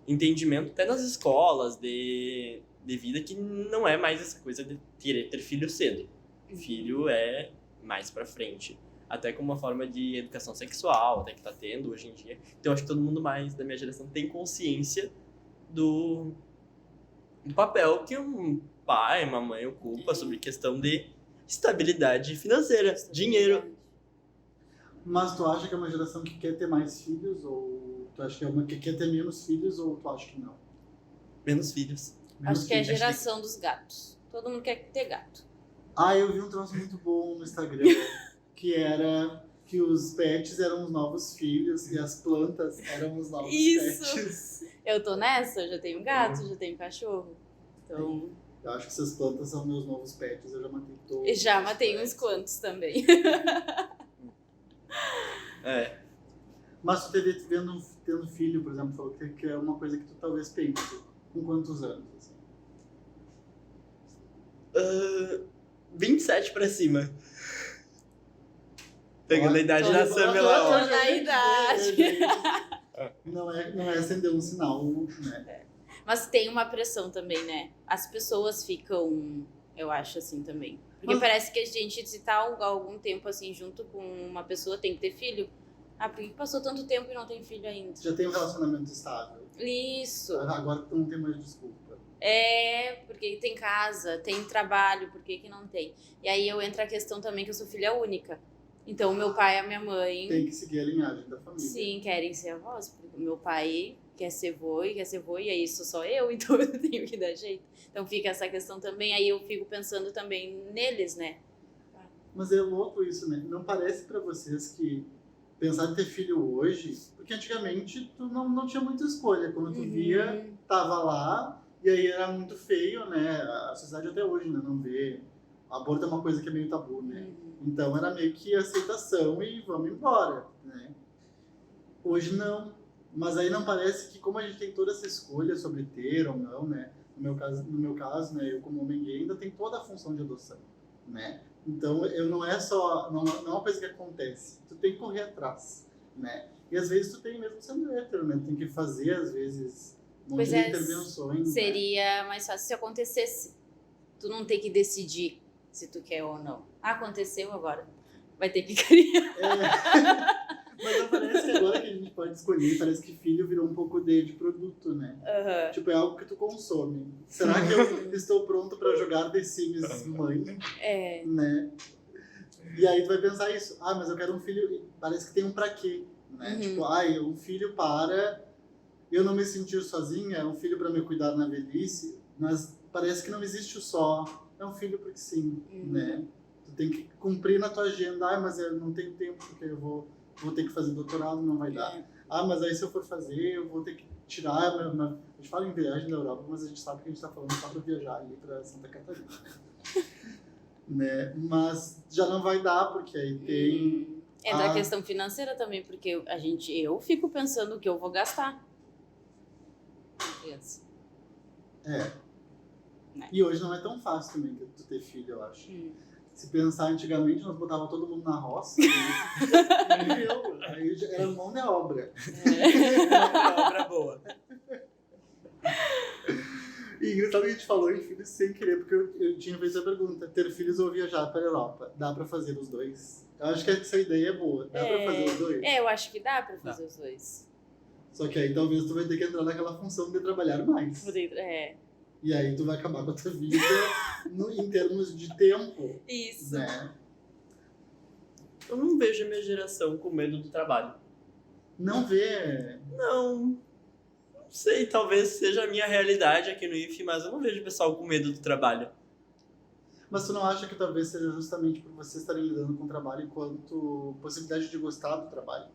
entendimento até nas escolas de vida que não é mais essa coisa de querer ter filho cedo. Filho é mais pra frente. Até como uma forma de educação sexual, até que tá tendo hoje em dia. Então acho que todo mundo mais da minha geração tem consciência do papel que um pai, uma mãe ocupa sobre questão de estabilidade financeira, dinheiro. Mas tu acha que é uma geração que quer ter mais filhos ou tu acha que é uma que quer ter menos filhos ou tu acha que não? Menos filhos. Menos Acho que é a filhos. geração dos gatos. Todo mundo quer ter gato. Eu vi um troço muito bom no Instagram que era que os pets eram os novos filhos e as plantas eram os novos Isso. pets. Eu tô nessa, eu já tenho gato, já tenho cachorro. Então, Eu acho que essas plantas são meus novos pets, eu já matei todos. eu já os matei pets. uns quantos também. Mas tu tendo filho, por exemplo, falou que é uma coisa que tu talvez pense. Com quantos anos? Assim? 27 pra cima. Pegando a idade Tô da de Sam boa, pela tô hora. na idade. Não é acender um sinal, né? Mas tem uma pressão também, né? As pessoas ficam, eu acho assim também. Porque parece que a gente, se tá algum tempo assim junto com uma pessoa, tem que ter filho. Por que passou tanto tempo e não tem filho ainda? Já tem um relacionamento estável. Isso. Agora tu não tem mais desculpa. Porque tem casa, tem trabalho, por que não tem? E aí entra a questão também que eu sou filha única. Então, meu pai e a minha mãe... Tem que seguir a linhagem da família. Sim, querem ser avós. Porque o meu pai quer ser vô, e aí sou só eu, então eu tenho que dar jeito. Então fica essa questão também, aí eu fico pensando também neles, né? Mas é louco isso, né? Não parece pra vocês que pensar em ter filho hoje... Porque antigamente tu não tinha muita escolha. Quando tu via, tava lá, e aí era muito feio, né? A sociedade até hoje, né? Não vê... Aborto é uma coisa que é meio tabu, né? Então era meio que aceitação e vamos embora, né? Hoje não. Mas aí não parece que como a gente tem toda essa escolha sobre ter ou não, né? No meu caso, né? Eu como homem gay ainda tenho toda a função de adoção, né? Então eu não é só não é uma coisa que acontece. Tu tem que correr atrás, né? E às vezes tu tem mesmo sendo hétero, né? Tu tem que fazer às vezes um monte de intervenções. Seria mais fácil se acontecesse. Tu não ter que decidir se tu quer ou não. Aconteceu agora. Vai ter que criar. Mas não parece que agora que a gente pode escolher, parece que filho virou um pouco de produto, né? Tipo, é algo que tu consome. Será que eu estou pronto para jogar The Sims mãe? Né? E aí tu vai pensar isso. Mas eu quero um filho... Parece que tem um pra quê, né? Tipo, um filho para eu não me sentir sozinha, um filho para me cuidar na velhice, mas parece que não existe o só. É um filho porque sim, né? Tu tem que cumprir na tua agenda. Mas eu não tenho tempo porque eu vou ter que fazer doutorado, não vai dar. Mas aí se eu for fazer, eu vou ter que tirar... A gente fala em viagem na Europa, mas a gente sabe que a gente tá falando só pra viajar ali pra Santa Catarina. né? Mas já não vai dar, porque aí tem... Entra a questão financeira também, porque eu fico pensando o que eu vou gastar. Criança. É. Né? E hoje não é tão fácil também tu ter filho, eu acho. Se pensar antigamente, nós botávamos todo mundo na roça. Aí já era mão de obra. Obra boa. E engraçado que a gente falou em filhos sem querer, porque eu tinha feito a pergunta: ter filhos ou viajar para a Europa? Dá pra fazer os dois? Eu acho que essa ideia é boa. Dá pra fazer os dois? Eu acho que dá pra fazer os dois. Só que aí talvez tu vai ter que entrar naquela função de trabalhar mais. E aí tu vai acabar com a tua vida em termos de tempo. Isso. Né? Eu não vejo a minha geração com medo do trabalho. Não vê. Não sei, talvez seja a minha realidade aqui no IF, mas eu não vejo o pessoal com medo do trabalho. Mas tu não acha que talvez seja justamente por vocês estarem lidando com o trabalho enquanto possibilidade de gostar do trabalho?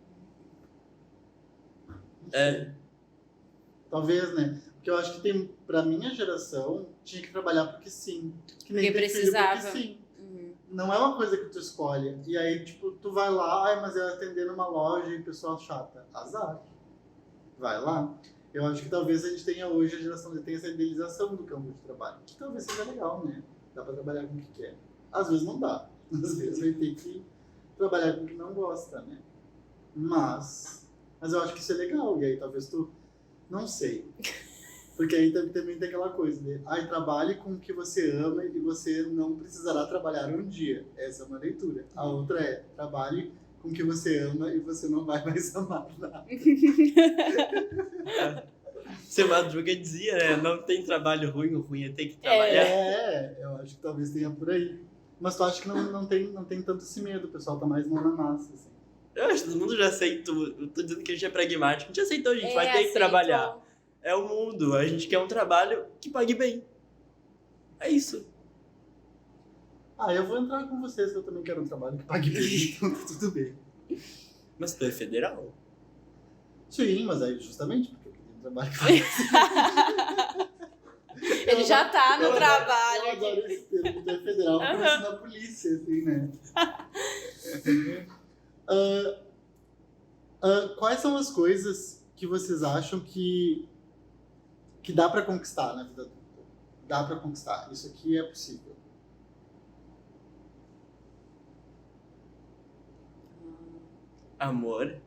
Talvez, né? Porque eu acho que tem, pra minha geração, tinha que trabalhar porque sim. Que nem Porque ter filho precisava. porque sim. Não é uma coisa que tu escolhe. E aí, tipo, tu vai lá, mas é atender numa loja e pessoa chata. Azar. Vai lá. Eu acho que talvez a gente tenha hoje, a geração que tem essa idealização do campo de trabalho. Que talvez seja legal, né? Dá pra trabalhar com o que quer. Às vezes não dá. Às vezes vai ter que trabalhar com o que não gosta, né? Mas eu acho que isso é legal. E aí talvez tu... Não sei. Porque aí também tem aquela coisa de... trabalhe com o que você ama e você não precisará trabalhar um dia. Essa é uma leitura. A outra é, trabalhe com o que você ama e você não vai mais amar nada. Seu Madruga dizia, né? Não tem trabalho ruim, o ruim é ter que trabalhar. Eu acho que talvez tenha por aí. Mas tu acha que não tem tanto esse medo, o pessoal tá mais mão na massa, assim. Eu acho que todo mundo já aceitou. Eu tô dizendo que a gente é pragmático. A gente aceitou, a gente vai ter que trabalhar. É o mundo. A gente quer um trabalho que pague bem. É isso. Eu vou entrar com vocês, que eu também quero um trabalho que pague bem, então tá tudo bem. Mas tu é federal? Sim, mas aí justamente porque eu queria um trabalho que pague bem. Ele já tá no trabalho. Eu adoro esse termo, tu é federal, parece na polícia, assim, né? Quais são as coisas que vocês acham que dá pra conquistar na vida adulta? Dá pra conquistar. Isso aqui é possível. Amor.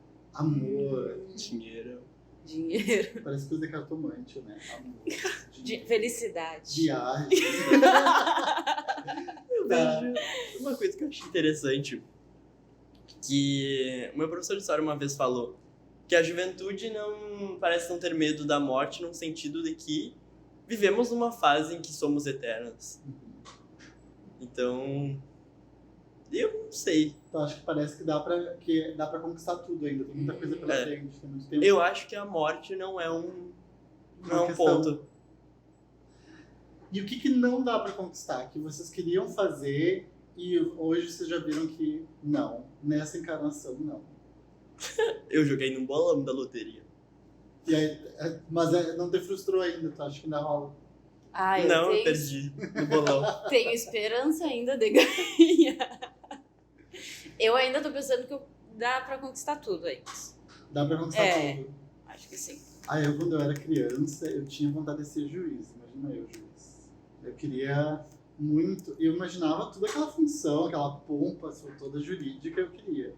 Dinheiro. Parece coisa de cartomante, né? Amor. Felicidade. Viagem. Eu vejo uma coisa que eu achei interessante. Que o meu professor de história uma vez falou que a juventude não parece não ter medo da morte, no sentido de que vivemos numa fase em que somos eternos. Então, eu não sei. Então acho que parece que dá pra conquistar tudo ainda. Tem muita coisa pela frente, tem muito tempo. Eu acho que a morte não é um questão. ponto. E o que não dá pra conquistar? Que vocês queriam fazer e hoje vocês já viram que não. Nessa encarnação, não. Eu joguei num bolão da loteria. E aí, mas não te frustrou ainda, tu acha que ainda rola? Eu perdi no bolão. Tenho esperança ainda de ganhar. Eu ainda tô pensando que dá pra conquistar tudo aí. Dá pra conquistar tudo? Acho que sim. Eu, quando eu era criança, eu tinha vontade de ser juiz. Imagina eu, juiz. Eu queria muito... Eu imaginava toda aquela função, aquela pompa toda jurídica, eu queria.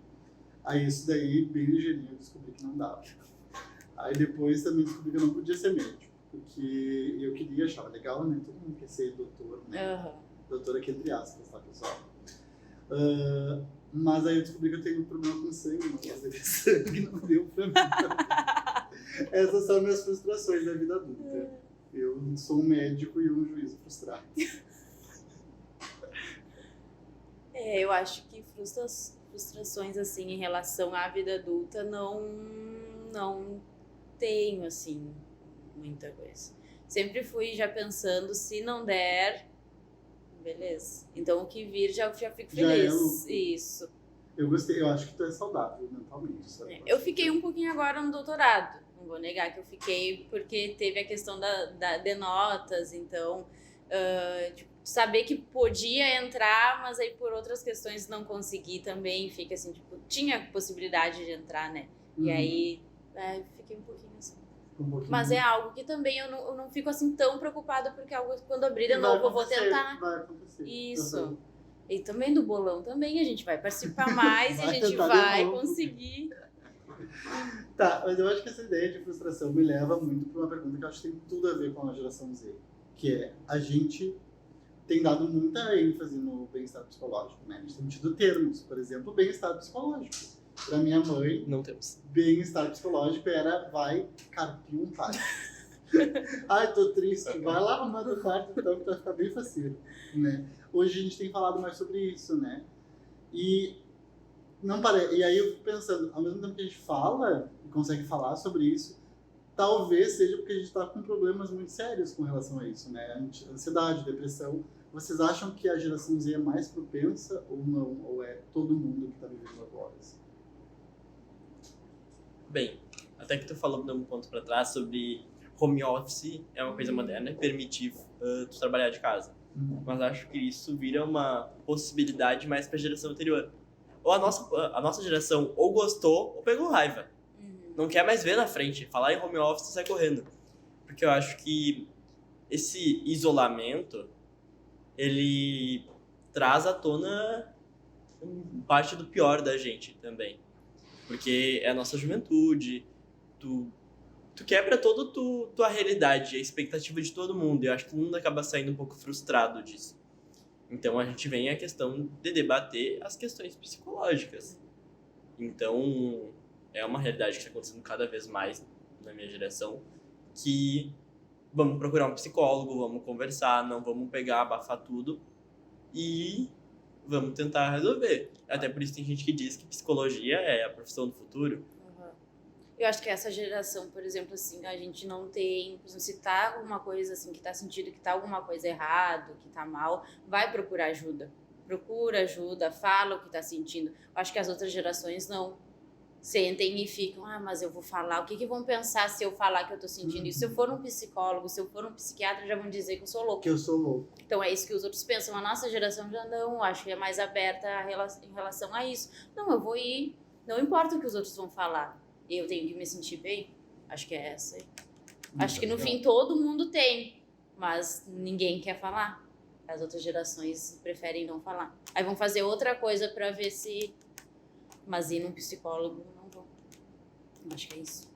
Aí isso daí, bem ligeirinho, eu descobri que não dava. Aí depois também descobri que eu não podia ser médico. Porque eu queria, achava legal, né? Todo mundo quer ser doutor, né? Doutor aqui entre aspas, tá, pessoal? Mas aí eu descobri que eu tenho um problema com sangue, uma coisa de sangue não deu pra mim. Essas são minhas frustrações da vida adulta. Eu sou um médico e um juiz frustrado. Eu acho que frustrações assim em relação à vida adulta não tenho assim muita coisa. Sempre fui já pensando, se não der, beleza. Então o que vir já fico feliz. Isso. Eu gostei, eu acho que tu é saudável mentalmente. Sabe? Eu fiquei um pouquinho agora no doutorado. Não vou negar que eu fiquei, porque teve a questão de notas, então saber que podia entrar, mas aí por outras questões não consegui também, fica assim, tipo, tinha possibilidade de entrar, né? E aí, fiquei um pouquinho assim. Mas é algo que também eu não fico assim tão preocupada, porque algo quando abrir de novo eu vou tentar. Vai acontecer. Isso. E também do bolão também, a gente vai participar mais e a gente tentar de vai novo. conseguir. Tá, mas eu acho que essa ideia de frustração me leva muito para uma pergunta que eu acho que tem tudo a ver com a geração Z, que é a gente tem dado muita ênfase no bem-estar psicológico, né? A gente tem tido termos, por exemplo, bem-estar psicológico. Para minha mãe, Não temos. bem-estar psicológico era vai carpir um pai. Ai, tô triste. Vai lá arrumar do quarto então que vai ficar bem faceiro, né? Hoje a gente tem falado mais sobre isso, né? E não e aí eu fico pensando, ao mesmo tempo que a gente fala e consegue falar sobre isso, talvez seja porque a gente está com problemas muito sérios com relação a isso, né? Ansiedade, depressão. Vocês acham que a geração Z é mais propensa ou não? Ou é todo mundo que está vivendo agora? Assim? Bem, até que tu falou dando um ponto para trás sobre home office é uma coisa moderna e permitir tu trabalhar de casa. Mas acho que isso vira uma possibilidade mais para a geração anterior. Ou a nossa geração ou gostou ou pegou raiva. Não quer mais ver na frente. Falar em home office sai correndo. Porque eu acho que esse isolamento, ele traz à tona parte do pior da gente também. Porque é a nossa juventude, tu quebra toda tua realidade, a expectativa de todo mundo. E eu acho que todo mundo acaba saindo um pouco frustrado disso. Então a gente vem a questão de debater as questões psicológicas. Então é uma realidade que está acontecendo cada vez mais na minha geração, que vamos procurar um psicólogo, vamos conversar, não vamos pegar, abafar tudo e vamos tentar resolver. Até por isso tem gente que diz que psicologia é a profissão do futuro. Eu acho que essa geração, por exemplo, assim, a gente não tem, por exemplo, se tá alguma coisa assim, que tá sentindo que tá alguma coisa errado, que tá mal, vai procurar ajuda. Procura ajuda, fala o que tá sentindo. Eu acho que as outras gerações não sentem e ficam, mas eu vou falar, o que vão pensar se eu falar que eu tô sentindo isso? Se eu for um psicólogo, se eu for um psiquiatra, já vão dizer que eu sou louco. Que eu sou louco. Então é isso que os outros pensam. A nossa geração já não, acho que é mais aberta em relação a isso. Não, eu vou ir, não importa o que os outros vão falar. Eu tenho que me sentir bem? Acho que é essa aí. Acho que no fim todo mundo tem, mas ninguém quer falar. As outras gerações preferem não falar. Aí vão fazer outra coisa pra ver se... Mas ir num psicólogo não vão. Acho que é isso.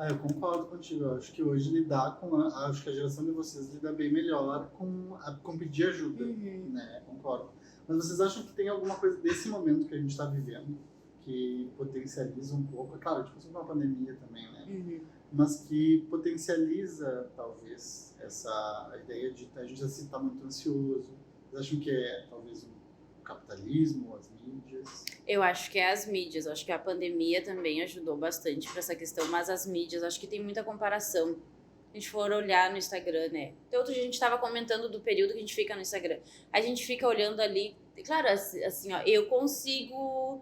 Eu concordo contigo. Eu acho que hoje acho que a geração de vocês lida bem melhor com pedir ajuda, né? Concordo. Mas vocês acham que tem alguma coisa desse momento que a gente está vivendo que potencializa um pouco, é claro, tipo, uma pandemia também, né? Mas que potencializa, talvez, a ideia de a gente assim estar muito ansioso. Vocês acham que é, talvez, o capitalismo, as mídias? Eu acho que é as mídias. Eu acho que a pandemia também ajudou bastante para essa questão, mas as mídias, acho que tem muita comparação. Se a gente for olhar no Instagram, né? Então, outro dia a gente estava comentando do período que a gente fica no Instagram. A gente fica olhando ali, claro, assim, ó, eu consigo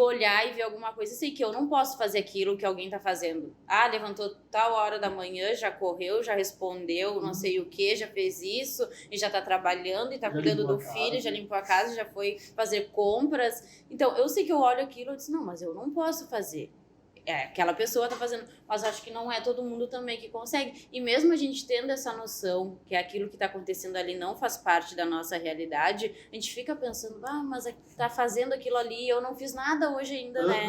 olhar e ver alguma coisa e sei que eu não posso fazer aquilo que alguém tá fazendo. Levantou tal hora da manhã, já correu, já respondeu, não sei o que, já fez isso, e já tá trabalhando, e tá cuidando do filho, já limpou a casa, já foi fazer compras. Então, eu sei que eu olho aquilo e disse, não, mas eu não posso fazer. Aquela pessoa tá fazendo, mas acho que não é todo mundo também que consegue. E mesmo a gente tendo essa noção que aquilo que tá acontecendo ali não faz parte da nossa realidade, a gente fica pensando, mas tá fazendo aquilo ali, eu não fiz nada hoje ainda, né?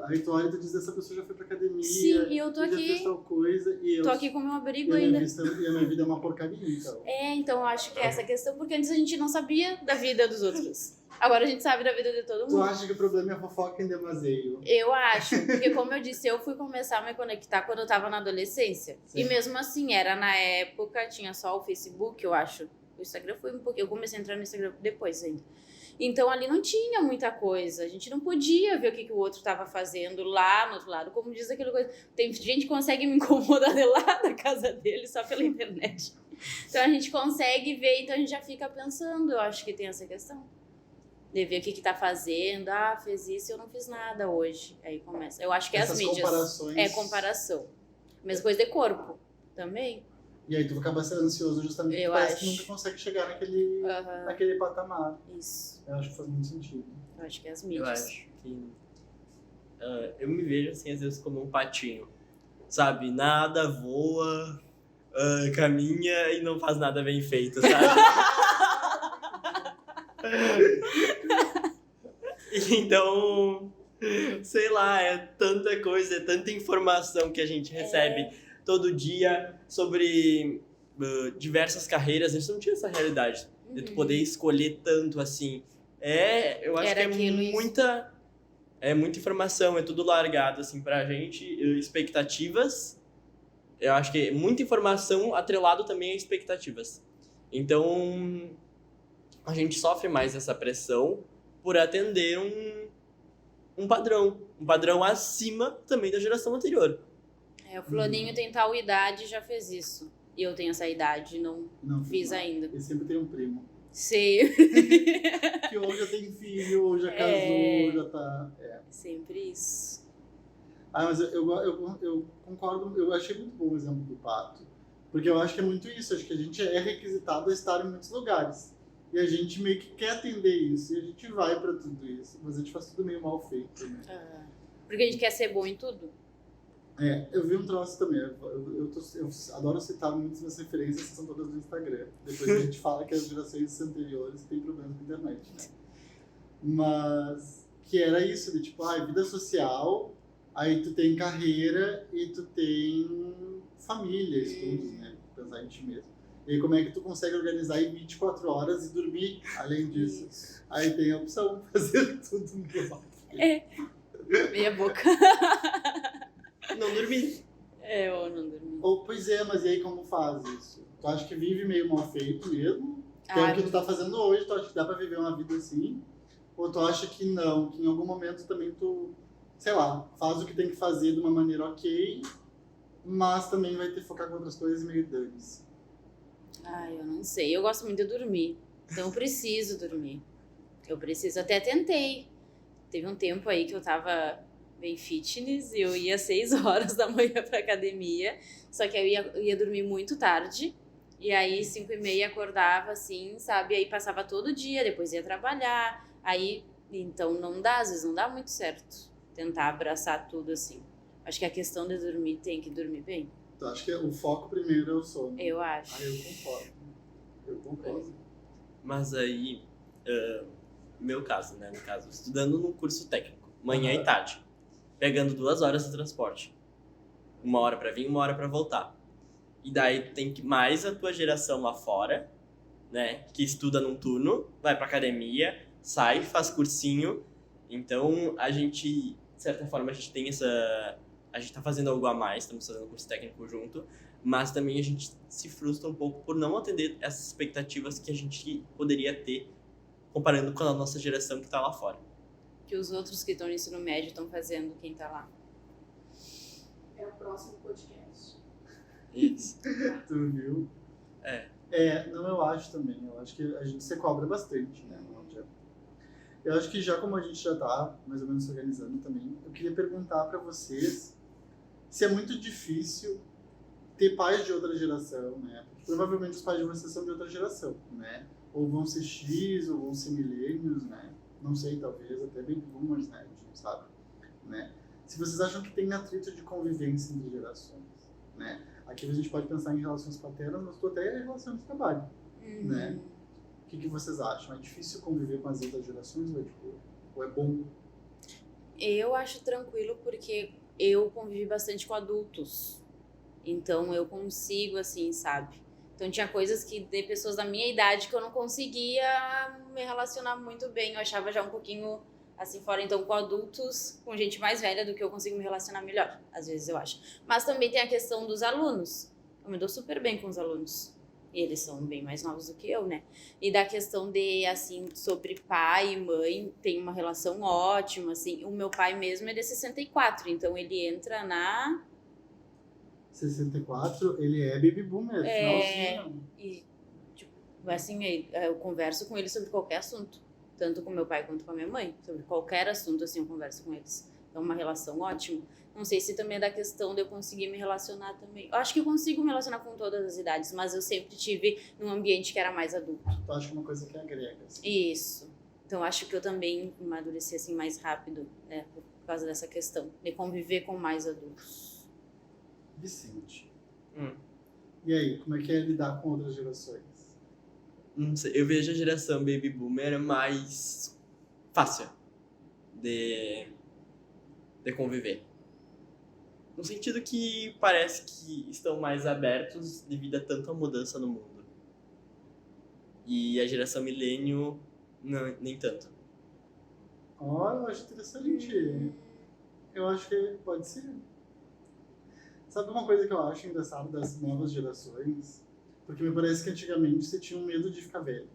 Aí tu olha e tu diz, essa pessoa já foi pra academia. Sim, e eu tô aqui. Já fez tal coisa, e eu tô aqui com meu abrigo ainda. E a minha vida é uma porcaria, então. Então eu acho que é essa questão, porque antes a gente não sabia da vida dos outros. Agora a gente sabe da vida de todo mundo. Tu acha que o problema é a fofoca em demaseio? Eu acho, porque como eu disse, eu fui começar a me conectar quando eu tava na adolescência. Sim. E mesmo assim, era na época, tinha só o Facebook, eu acho. O Instagram foi um pouquinho, eu comecei a entrar no Instagram depois ainda. Então ali não tinha muita coisa, a gente não podia ver o que o outro tava fazendo lá no outro lado. Como diz aquela coisa, tem gente que consegue me incomodar de lá da casa dele só pela internet. Então a gente consegue ver, então a gente já fica pensando, eu acho que tem essa questão. De ver o que tá fazendo, fez isso e eu não fiz nada hoje. Aí começa. Eu acho que essas as mídias. Comparações. É comparação. Mesma coisa de corpo também. E aí tu acaba sendo ansioso justamente porque Eu parece que acho. nunca consegue chegar naquele patamar. Isso. Eu acho que faz muito sentido. Eu acho que é as Eu mídias. acho que eu me vejo assim às vezes como um patinho, sabe? Nada voa, caminha e não faz nada bem feito, sabe? Então, sei lá, é tanta coisa, é tanta informação que a gente recebe todo dia sobre diversas carreiras. A gente não tinha essa realidade de tu poder escolher tanto assim. Eu acho Era que aquilo, isso. é muita informação, é tudo largado assim pra gente, expectativas. Eu acho que muita informação atrelado também a expectativas. Então, a gente sofre mais essa pressão por atender um padrão acima também da geração anterior. O fulaninho tem tal idade e já fez isso. E eu tenho essa idade e não fiz ainda. E sempre tem um primo. Sei. Que ou já tem filho, ou já casou, ou já tá... Sempre isso. Mas eu concordo, eu achei muito bom o exemplo do pato. Porque eu acho que é muito isso, acho que a gente é requisitado a estar em muitos lugares. E a gente meio que quer atender isso, e a gente vai pra tudo isso. Mas a gente faz tudo meio mal feito, né? Porque a gente quer ser bom em tudo. Eu vi um troço também, eu adoro citar muitas das referências que são todas do Instagram. Depois a gente fala que as gerações anteriores têm problemas com a internet, né? Mas que era isso, de tipo, vida social, aí tu tem carreira e tu tem família, estudos, né? Pensar em ti mesmo. E aí como é que tu consegue organizar em 24 horas e dormir, além disso? Isso. Aí tem a opção de fazer tudo meio mal. Meia boca. Não dormir. Ou não dormir. Pois é, mas e aí como faz isso? Tu acha que vive meio mal feito mesmo? Que é o que tu tá fazendo hoje, tu acha que dá pra viver uma vida assim? Ou tu acha que não, que em algum momento também tu, sei lá, faz o que tem que fazer de uma maneira ok, mas também vai ter que focar com outras coisas e meio dane-se? Eu não sei. Eu gosto muito de dormir. Então eu preciso dormir. Eu preciso. Até tentei. Teve um tempo aí que eu tava bem fitness e eu ia 6 horas da manhã pra academia. Só que eu ia dormir muito tarde. E aí 5h30 acordava assim, sabe? Aí passava todo dia, depois ia trabalhar. Aí, então não dá, às vezes não dá muito certo tentar abraçar tudo assim. Acho que a questão de dormir tem que dormir bem. Tu acha que o foco primeiro é o sono? Eu acho. Eu concordo. Mas aí, meu caso, né? No caso, estudando num curso técnico, manhã e tarde, pegando 2 horas de transporte. 1 hora pra vir, 1 hora pra voltar. E daí tem que mais a tua geração lá fora, né? Que estuda num turno, vai pra academia, sai, faz cursinho. Então, a gente, de certa forma, a gente tem essa... A gente tá fazendo algo a mais, estamos fazendo curso técnico junto, mas também a gente se frustra um pouco por não atender essas expectativas que a gente poderia ter comparando com a nossa geração que tá lá fora. Que os outros que estão no ensino médio estão fazendo, quem tá lá. É o próximo podcast. Isso. Tu viu? Não, eu acho também. Eu acho que a gente se cobra bastante, né? Eu acho que já como a gente já tá mais ou menos se organizando também, eu queria perguntar pra vocês se é muito difícil ter pais de outra geração, né? Porque provavelmente os pais de vocês são de outra geração, né? Ou vão ser X, ou vão ser milênios, né? Não sei, talvez até baby boomers, né? A gente não sabe, né? Se vocês acham que tem atrito de convivência entre gerações, né? Aqui a gente pode pensar em relações paternas, mas até em relação de trabalho, né? O que vocês acham? É difícil conviver com as outras gerações ou é bom? Eu acho tranquilo porque eu convivi bastante com adultos. Então eu consigo, assim, sabe? Então tinha coisas que de pessoas da minha idade que eu não conseguia me relacionar muito bem. Eu achava já um pouquinho assim fora. Então com adultos, com gente mais velha do que eu consigo me relacionar melhor. Às vezes eu acho. Mas também tem a questão dos alunos. Eu me dou super bem com os alunos. E eles são bem mais novos do que eu, né? E da questão de, assim, sobre pai e mãe, tem uma relação ótima, assim. O meu pai mesmo é de 64, então ele entra na... 64, ele é baby boomer, finalzinho. E, tipo, assim, eu converso com ele sobre qualquer assunto. Tanto com meu pai quanto com a minha mãe. Sobre qualquer assunto, assim, eu converso com eles. é uma relação ótima. Não sei se também é da questão de eu conseguir me relacionar também. Eu acho que eu consigo me relacionar com todas as idades, mas eu sempre tive num ambiente que era mais adulto. Tu acha que é uma coisa que agrega, assim. Isso. Então acho que eu também amadureci assim mais rápido, né, por causa dessa questão de conviver com mais adultos. Vicente. Hum. E aí, como é que é lidar com outras gerações? Não sei, eu vejo a geração Baby Boomer mais fácil de conviver. No sentido que parece que estão mais abertos devido a tanta mudança no mundo. E a geração Millennium, não, nem tanto. Ó, eu acho interessante. Eu acho que pode ser. Sabe uma coisa que eu acho engraçado das novas gerações? Porque me parece que antigamente você tinha um medo de ficar velho.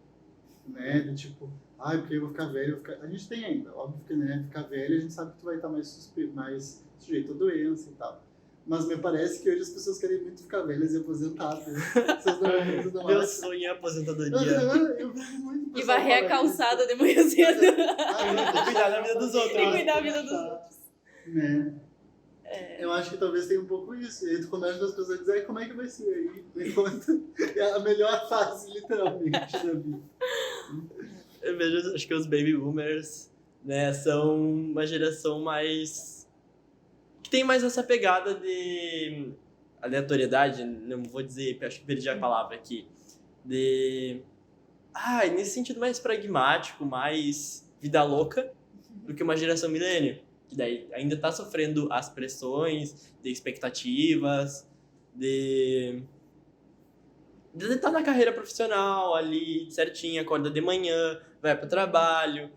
Né? De tipo, porque eu vou ficar velho. A gente tem ainda, óbvio que, né, ficar velho a gente sabe que tu vai estar mais sujeito a doença e tal. Mas me parece que hoje as pessoas querem muito ficar velhas e aposentadas. Vocês não Meu acham? sonho é a aposentadoria. Eu vejo muito E pessoal varrer a falar calçada de manhã cedo. E cuidar da vida dos outros. E cuidar da vida dos outros. Né? Eu acho que talvez tenha um pouco isso. E aí tu começa com as pessoas a dizer, como é que vai ser aí? Enquanto é a melhor fase, literalmente, da vida. Eu vejo, acho que os Baby Boomers, né, são uma geração mais... que tem mais essa pegada de aleatoriedade, não vou dizer, acho que perdi a palavra aqui, de... nesse sentido mais pragmático, mais vida louca, do que uma geração milênio, que daí ainda tá sofrendo as pressões de expectativas, de estar na carreira profissional ali, certinho, acorda de manhã, vai pro trabalho,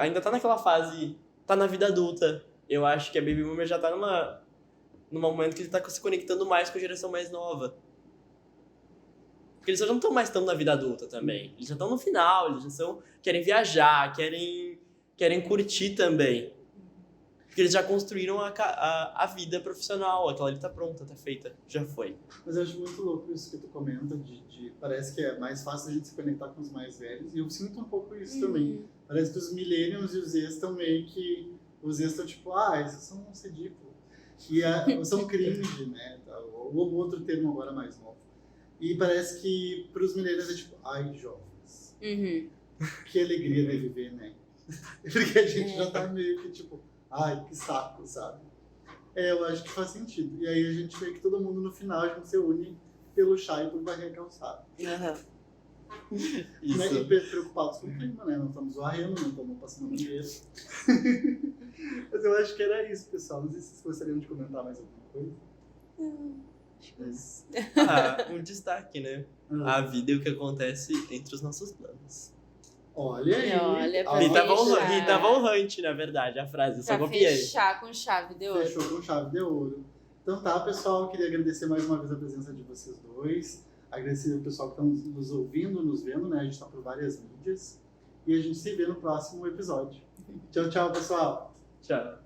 ainda tá naquela fase, tá na vida adulta. Eu acho que a Baby Boomer já tá num momento que ele tá se conectando mais com a geração mais nova. Porque eles já não estão mais tão na vida adulta também. Eles já estão no final, eles já querem viajar, querem curtir também. Porque eles já construíram a vida profissional, aquela ali tá pronta, tá feita, já foi. Mas eu acho muito louco isso que tu comenta, parece que é mais fácil a gente se conectar com os mais velhos, e eu sinto um pouco isso também. Parece que os millennials e os Z estão meio que... Os Z estão tipo, esses são uns ridículos. E são cringe, né? Ou outro termo agora mais novo. E parece que pros millennials é tipo, jovens. Que alegria de viver, né? Porque a gente já tá meio que tipo... que saco, sabe? Eu acho que faz sentido. E aí a gente vê que todo mundo no final a gente se une pelo chá e por varrer a calçada. Isso. Né? E preocupados com o clima, né? Não estamos varrendo, não estamos passando banheiro. Mas eu acho que era isso, pessoal. Não sei se vocês gostariam de comentar mais alguma coisa. Um destaque, né? A vida e o que acontece entre os nossos planos. Olha aí. Olha, pra Rita Von Hunt, na verdade, a frase, eu só pra copiei. fechar com chave de ouro. Fechou com chave de ouro. Então tá, pessoal, eu queria agradecer mais uma vez a presença de vocês dois. Agradecer o pessoal que está nos ouvindo, nos vendo, né? A gente está por várias mídias. E a gente se vê no próximo episódio. Tchau, tchau, pessoal. Tchau.